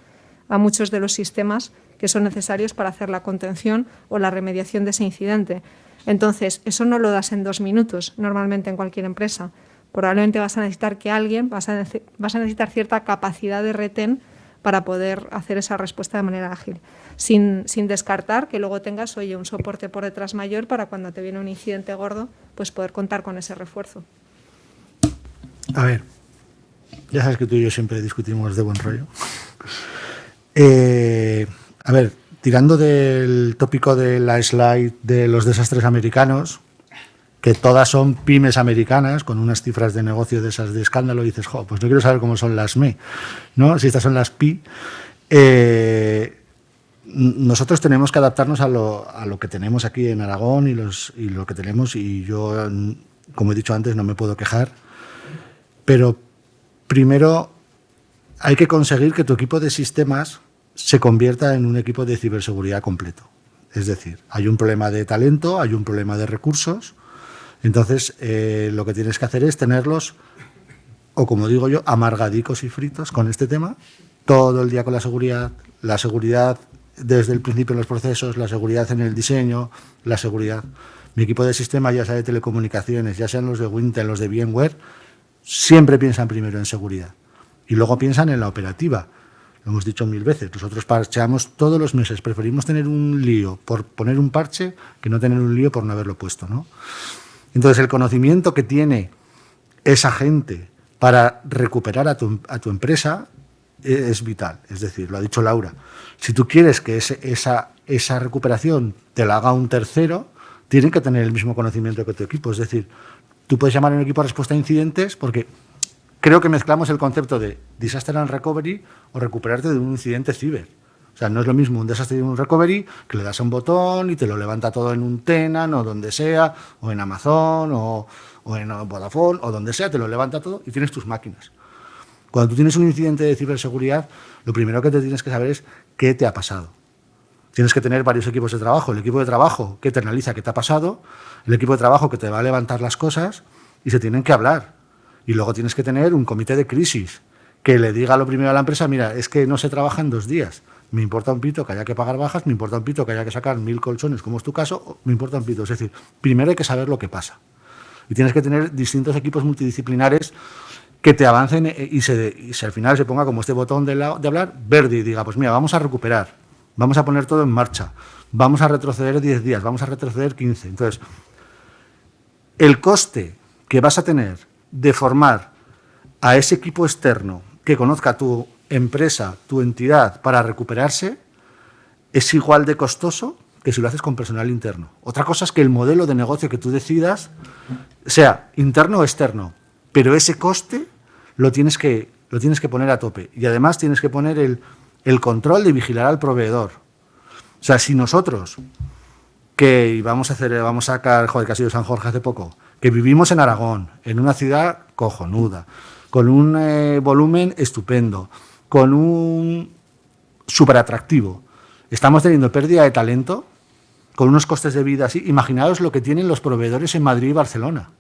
a muchos de los sistemas que son necesarios para hacer la contención o la remediación de ese incidente. Entonces, eso no lo das en 2 minutos, normalmente en cualquier empresa. Probablemente vas a necesitar que alguien, vas a necesitar cierta capacidad de retén para poder hacer esa respuesta de manera ágil, sin descartar que luego tengas, un soporte por detrás mayor para cuando te viene un incidente gordo, pues poder contar con ese refuerzo. A ver, ya sabes que tú y yo siempre discutimos de buen rollo. A ver, tirando del tópico de la slide de los desastres americanos, que todas son pymes americanas, con unas cifras de negocio de esas de escándalo, y dices, pues no quiero saber cómo son las ME, ¿no? Si estas son las PI. Nosotros tenemos que adaptarnos a lo que tenemos aquí en Aragón y lo que tenemos, y yo, como he dicho antes, no me puedo quejar, pero primero hay que conseguir que tu equipo de sistemas se convierta en un equipo de ciberseguridad completo. Es decir, hay un problema de talento, hay un problema de recursos. Entonces, lo que tienes que hacer es tenerlos, o como digo yo, amargadicos y fritos con este tema, todo el día con la seguridad desde el principio en los procesos, la seguridad en el diseño, la seguridad. Mi equipo de sistema, ya sea de telecomunicaciones, ya sean los de Wintel, los de VMware, siempre piensan primero en seguridad y luego piensan en la operativa. Lo hemos dicho 1000 veces, nosotros parcheamos todos los meses, preferimos tener un lío por poner un parche que no tener un lío por no haberlo puesto, ¿no? Entonces, el conocimiento que tiene esa gente para recuperar a tu empresa es vital. Es decir, lo ha dicho Laura, si tú quieres que esa esa recuperación te la haga un tercero, tienen que tener el mismo conocimiento que tu equipo. Es decir, tú puedes llamar a un equipo de respuesta a incidentes porque creo que mezclamos el concepto de disaster and recovery o recuperarte de un incidente ciber. O sea, no es lo mismo un disaster y un recovery que le das a un botón y te lo levanta todo en un Tenant o donde sea, o en Amazon o en Vodafone o donde sea, te lo levanta todo y tienes tus máquinas. Cuando tú tienes un incidente de ciberseguridad, lo primero que te tienes que saber es qué te ha pasado. Tienes que tener varios equipos de trabajo. El equipo de trabajo que te analiza qué te ha pasado, el equipo de trabajo que te va a levantar las cosas y se tienen que hablar. Y luego tienes que tener un comité de crisis que le diga lo primero a la empresa, mira, es que no se trabaja en 2 días. Me importa un pito que haya que pagar bajas, me importa un pito que haya que sacar 1000 colchones, como es tu caso, me importa un pito. Es decir, primero hay que saber lo que pasa. Y tienes que tener distintos equipos multidisciplinares que te avancen y al final se ponga como este botón de hablar verde y diga, pues mira, vamos a recuperar, vamos a poner todo en marcha, vamos a retroceder 10 días, vamos a retroceder 15. Entonces, el coste que vas a tener de formar a ese equipo externo que conozca tu empresa, tu entidad, para recuperarse, es igual de costoso que si lo haces con personal interno. Otra cosa es que el modelo de negocio que tú decidas sea interno o externo, pero ese coste lo tienes que poner a tope. Y además tienes que poner el control de vigilar al proveedor. O sea, si nosotros, que vamos a sacar, joder, que ha sido San Jorge hace poco, que vivimos en Aragón, en una ciudad cojonuda, con un volumen estupendo, con un súper atractivo, estamos teniendo pérdida de talento, con unos costes de vida así. Imaginaos lo que tienen los proveedores en Madrid y Barcelona.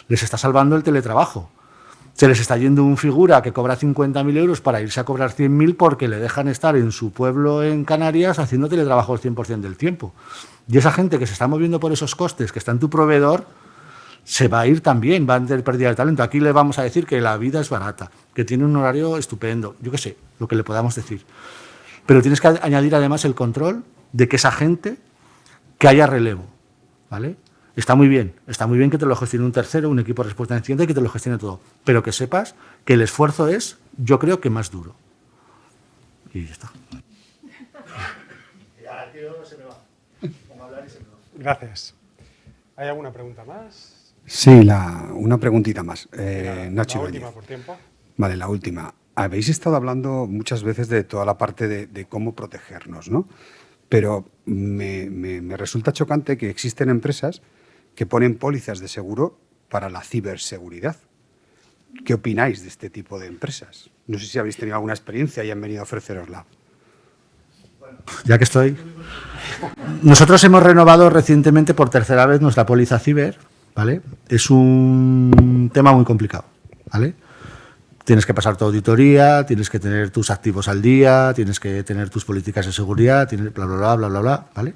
Les está salvando el teletrabajo. Se les está yendo un figura que cobra 50.000 euros para irse a cobrar 100.000 porque le dejan estar en su pueblo en Canarias haciendo teletrabajo el 100% del tiempo. Y esa gente que se está moviendo por esos costes que está en tu proveedor se va a ir también, va a tener pérdida de talento. Aquí le vamos a decir que la vida es barata, que tiene un horario estupendo, yo qué sé, lo que le podamos decir. Pero tienes que añadir además el control de que esa gente, que haya relevo, ¿vale? Está muy bien que te lo gestione un tercero, un equipo de respuesta a incidentes, que te lo gestione todo, pero que sepas que el esfuerzo es, yo creo que más duro. Y ya está. Gracias. ¿Hay alguna pregunta más? Sí, una preguntita más. La Nacho última Ibáñez. por tiempo. Vale, la última. Habéis estado hablando muchas veces de toda la parte de cómo protegernos, ¿no? Pero me resulta chocante que existen empresas que ponen pólizas de seguro para la ciberseguridad. ¿Qué opináis de este tipo de empresas? No sé si habéis tenido alguna experiencia y han venido a ofrecerosla. Ya que estoy. Nosotros hemos renovado recientemente por tercera vez nuestra póliza ciber, ¿vale? Es un tema muy complicado, ¿vale? Tienes que pasar tu auditoría, tienes que tener tus activos al día, tienes que tener tus políticas de seguridad, tienes bla, bla, bla, bla, bla, bla, ¿vale?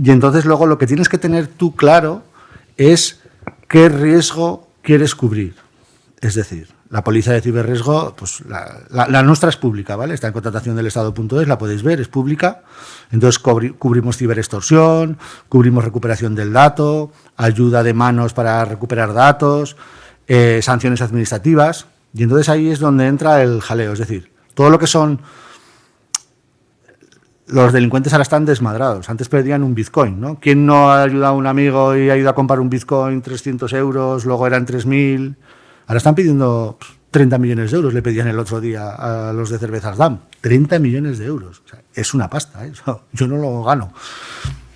Y entonces luego lo que tienes que tener tú claro es qué riesgo quieres cubrir. Es decir, la póliza de ciberriesgo, pues la nuestra es pública, ¿vale? Está en contratación del Estado.es, la podéis ver, es pública. Entonces cubrimos ciberextorsión, cubrimos recuperación del dato, ayuda de manos para recuperar datos, sanciones administrativas. Y entonces ahí es donde entra el jaleo. Es decir, todo lo que son... Los delincuentes ahora están desmadrados. Antes pedían un Bitcoin, ¿no? ¿Quién no ha ayudado a un amigo y ha ido a comprar un Bitcoin 300 euros, luego eran 3.000? Ahora están pidiendo 30 millones de euros, le pedían el otro día a los de Cervezas Dam. 30 millones de euros. O sea, es una pasta, ¿eh? Yo no lo gano.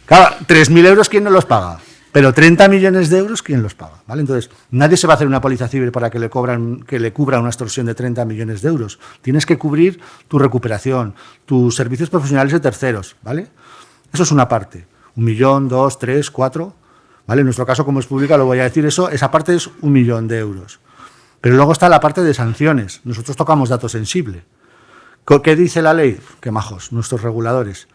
Claro, 3.000 euros, ¿quién no los paga? Pero 30 millones de euros, ¿quién los paga? ¿Vale? Entonces, nadie se va a hacer una póliza ciber para que le cubra una extorsión de 30 millones de euros. Tienes que cubrir tu recuperación, tus servicios profesionales de terceros, ¿vale? Eso es una parte. 1 millón, 2, 3, 4, ¿vale? En nuestro caso, como es pública, lo voy a decir eso, esa parte es 1 millón de euros. Pero luego está la parte de sanciones. Nosotros tocamos datos sensibles. ¿Qué dice la ley? Qué majos, nuestros reguladores.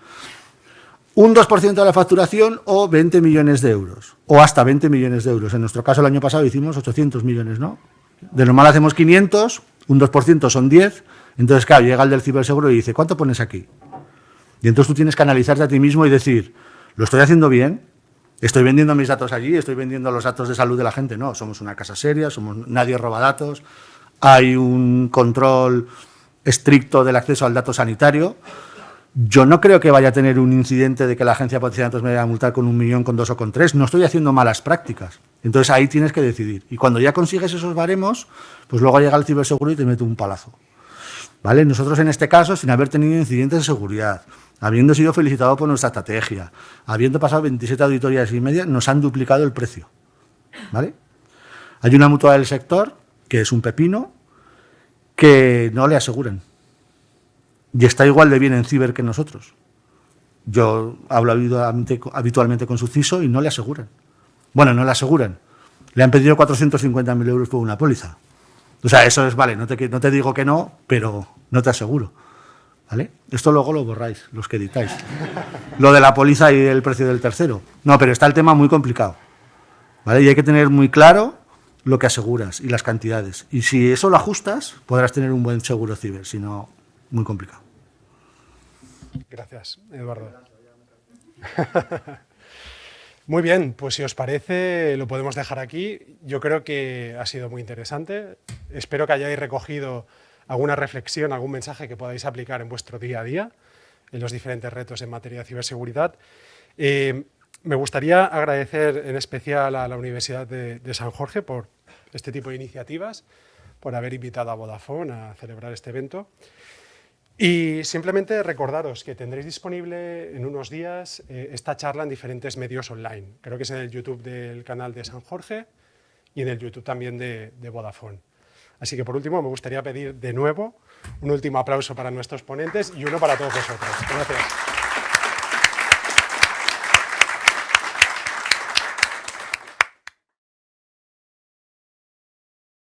Un 2% de la facturación o 20 millones de euros. O hasta 20 millones de euros. En nuestro caso, el año pasado hicimos 800 millones, ¿no? De normal hacemos 500, un 2% son 10. Entonces, claro, llega el del ciberseguro y dice, ¿cuánto pones aquí? Y entonces tú tienes que analizarte a ti mismo y decir, ¿lo estoy haciendo bien? ¿Estoy vendiendo mis datos allí? ¿Estoy vendiendo los datos de salud de la gente? No, somos una casa seria, nadie roba datos. Hay un control estricto del acceso al dato sanitario. Yo no creo que vaya a tener un incidente de que la agencia de protección de datos me vaya a multar con 1 millón, con 2 o con 3. No estoy haciendo malas prácticas. Entonces ahí tienes que decidir. Y cuando ya consigues esos baremos, pues luego llega el ciberseguro y te mete un palazo. ¿Vale? Nosotros en este caso, sin haber tenido incidentes de seguridad, habiendo sido felicitados por nuestra estrategia, habiendo pasado 27 auditorías y media, nos han duplicado el precio. ¿Vale? Hay una mutua del sector, que es un pepino, que no le aseguran. Y está igual de bien en ciber que nosotros. Yo hablo habitualmente con su CISO y no le aseguran. Bueno, no le aseguran. Le han pedido 450.000 euros por una póliza. O sea, eso es, vale, no te digo que no, pero no te aseguro. ¿Vale? Esto luego lo borráis, los que editáis. Lo de la póliza y el precio del tercero. No, pero está el tema muy complicado. ¿Vale? Y hay que tener muy claro lo que aseguras y las cantidades. Y si eso lo ajustas, podrás tener un buen seguro ciber, si no, muy complicado. Gracias, Eduardo. Muy bien, pues si os parece lo podemos dejar aquí. Yo creo que ha sido muy interesante. Espero que hayáis recogido alguna reflexión, algún mensaje que podáis aplicar en vuestro día a día, en los diferentes retos en materia de ciberseguridad. Me gustaría agradecer en especial a la Universidad de San Jorge por este tipo de iniciativas, por haber invitado a Vodafone a celebrar este evento. Y simplemente recordaros que tendréis disponible en unos días esta charla en diferentes medios online. Creo que es en el YouTube del canal de San Jorge y en el YouTube también de Vodafone. Así que por último me gustaría pedir de nuevo un último aplauso para nuestros ponentes y uno para todos vosotros. Gracias.